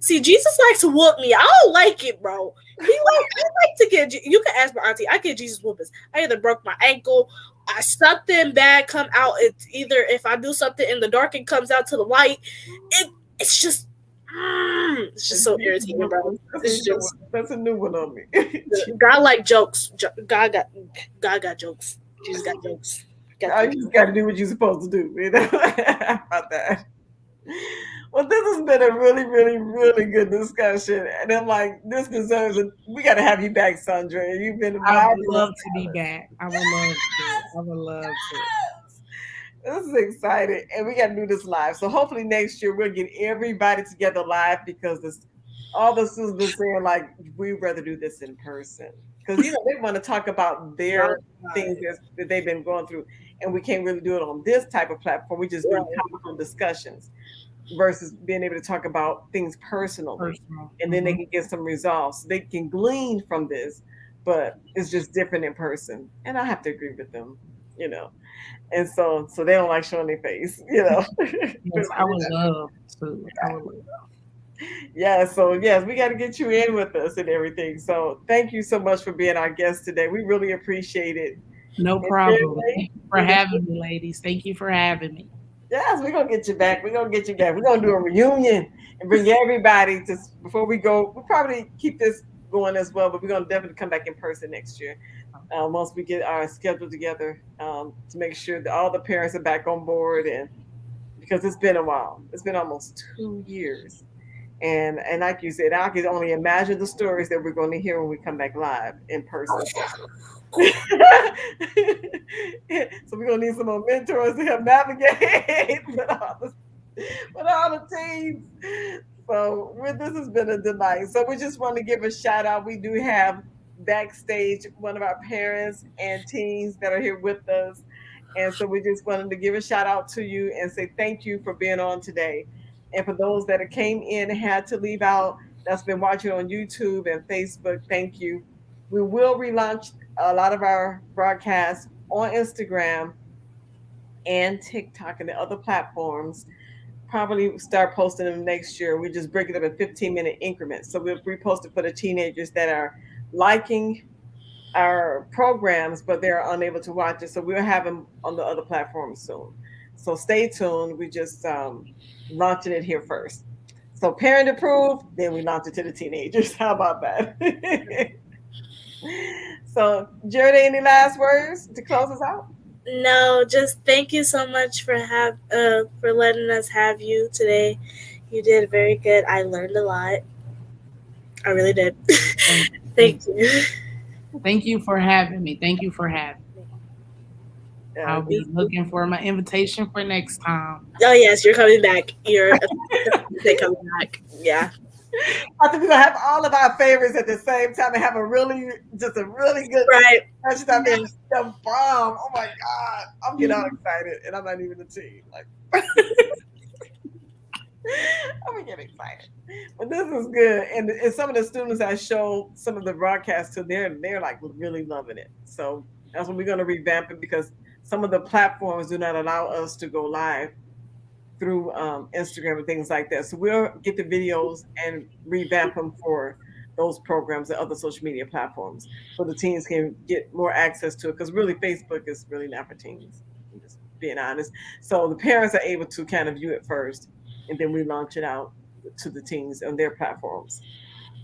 see. Jesus likes to whoop me. I don't like it, bro. He like to get. You can ask my auntie. I get Jesus whoopings. I either broke my ankle, I something bad come out. It's either if I do something in the dark, it comes out to the light. It's just. It's just so irritating, bro. It's just That's a new one on me. God like jokes. God got jokes. Jesus got jokes. Got God, them. you just got to do what you're supposed to do. You know about that. Well, this has been a really, really, really good discussion, and I'm like, this deserves a. We got to have you back, Sandra. You've been I would marvelous. love to be back. I would love to. I would love to. This is exciting, and we got to do this live. So hopefully next year we'll get everybody together live because this, all the students been saying like we'd rather do this in person because they want to talk about Y'all their things that they've been going through, and we can't really do it on this type of platform. We just do right, topical discussions versus being able to talk about things personally, Personal. and then they can get some results. They can glean from this, but it's just different in person, and I have to agree with them. You know and so they don't like showing their face. Yes, I would love to. I would love. Yeah, so yes, we got to get you in with us and everything. So thank you so much for being our guest today. We really appreciate it. No And problem. Jeremy, Thank you for having me, ladies. Thank you for having me. yes, we're gonna get you back. We're gonna get you back. We're gonna do a reunion and bring everybody to before we go. We'll probably keep this going as well, but we're gonna definitely come back in person next year. Once we get our schedule together to make sure that all the parents are back on board and because it's been a while. It's been almost 2 years. And like you said, I can only imagine the stories that we're going to hear when we come back live in person. So we're gonna need some more mentors to help navigate with all the teams. So this has been a delight. So we just want to give a shout out. We do have backstage one of our parents and teens that are here with us. And so we just wanted to give a shout out to you and say thank you for being on today. And for those that came in and had to leave out, that's been watching on YouTube and Facebook, thank you. We will relaunch a lot of our broadcasts on Instagram and TikTok and the other platforms. Probably start posting them next year. We just break it up in 15-minute increments. So we'll repost it for the teenagers that are liking our programs, but they're unable to watch it. So we'll have them on the other platforms soon. So stay tuned. We just launching it here first. So parent approved, then we launch it to the teenagers. How about that? So, Jared, any last words to close us out? No, just thank you so much for letting us have you today. You did very good. I learned a lot. I really did. Thank, Thank you. thank you for having me. Thank you for having me. I'll be looking for my invitation for next time. Oh yes, you're coming back. You're coming back. Yeah. I think we're gonna have all of our favorites at the same time and have a really good Right. discussion. I mean, the bomb. Oh my god, I'm getting all excited, and I'm not even a teen. Like, I'm getting excited. But this is good, and some of the students I show some of the broadcasts to, they're like really loving it. So that's when we're gonna revamp it because some of the platforms do not allow us to go live through Instagram and things like that. So we'll get the videos and revamp them for those programs and other social media platforms so the teens can get more access to it. Because really, Facebook is really not for teens. I'm just being honest. So the parents are able to kind of view it first, and then we launch it out to the teens on their platforms.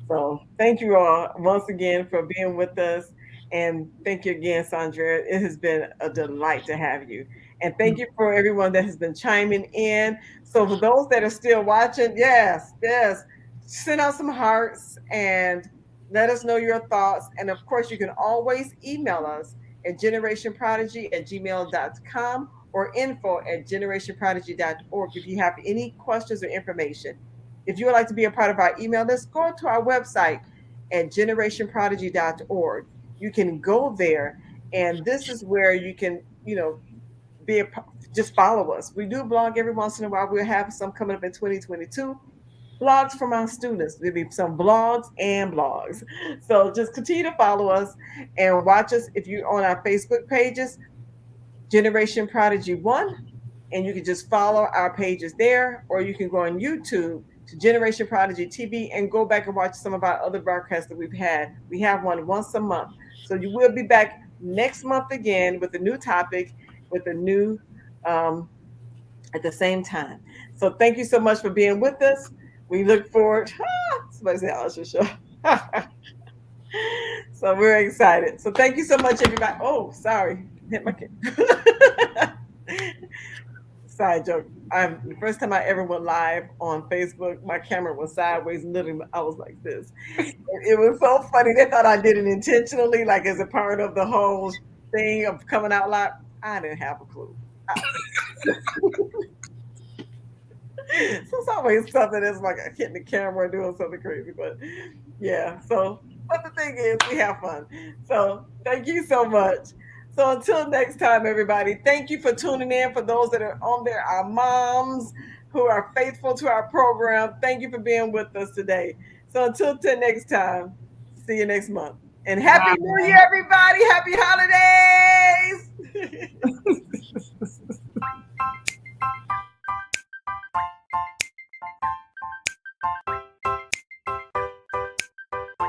So thank you all once again for being with us. And thank you again, Sandra. It has been a delight to have you. And thank you for everyone that has been chiming in. So for those that are still watching, yes, yes, send out some hearts and let us know your thoughts. And of course, you can always email us at generationprodigy@gmail.com or info@generationprodigy.org if you have any questions or information. If you would like to be a part of our email list, go to our website at generationprodigy.org. You can go there, and this is where you can, be just follow us. We do blog every once in a while. We'll have some coming up in 2022. blogs from our students. There'll be some blogs and blogs. So just continue to follow us and watch us if you're on our Facebook pages, Generation Prodigy 1, and you can just follow our pages there, or you can go on YouTube to Generation Prodigy TV and go back and watch some of our other broadcasts that we've had. We have one once a month. So you will be back next month again with a new topic, with a new um, at the same time. So thank you so much for being with us. We look forward. Somebody say Usher show. So we're excited. So thank you so much, everybody. Oh, sorry, hit my. Side joke. I'm the first time I ever went live on Facebook, my camera was sideways, and literally I was like this. It was so funny. They thought I did it intentionally, like as a part of the whole thing of coming out live. I didn't have a clue. So it's always something that's like hitting the camera or doing something crazy. But yeah, so but the thing is we have fun. So thank you so much. So until next time, everybody, thank you for tuning in. For those that are on there, our moms who are faithful to our program, thank you for being with us today. So until next time, see you next month. And Happy New Year, Bye. everybody. Happy holidays.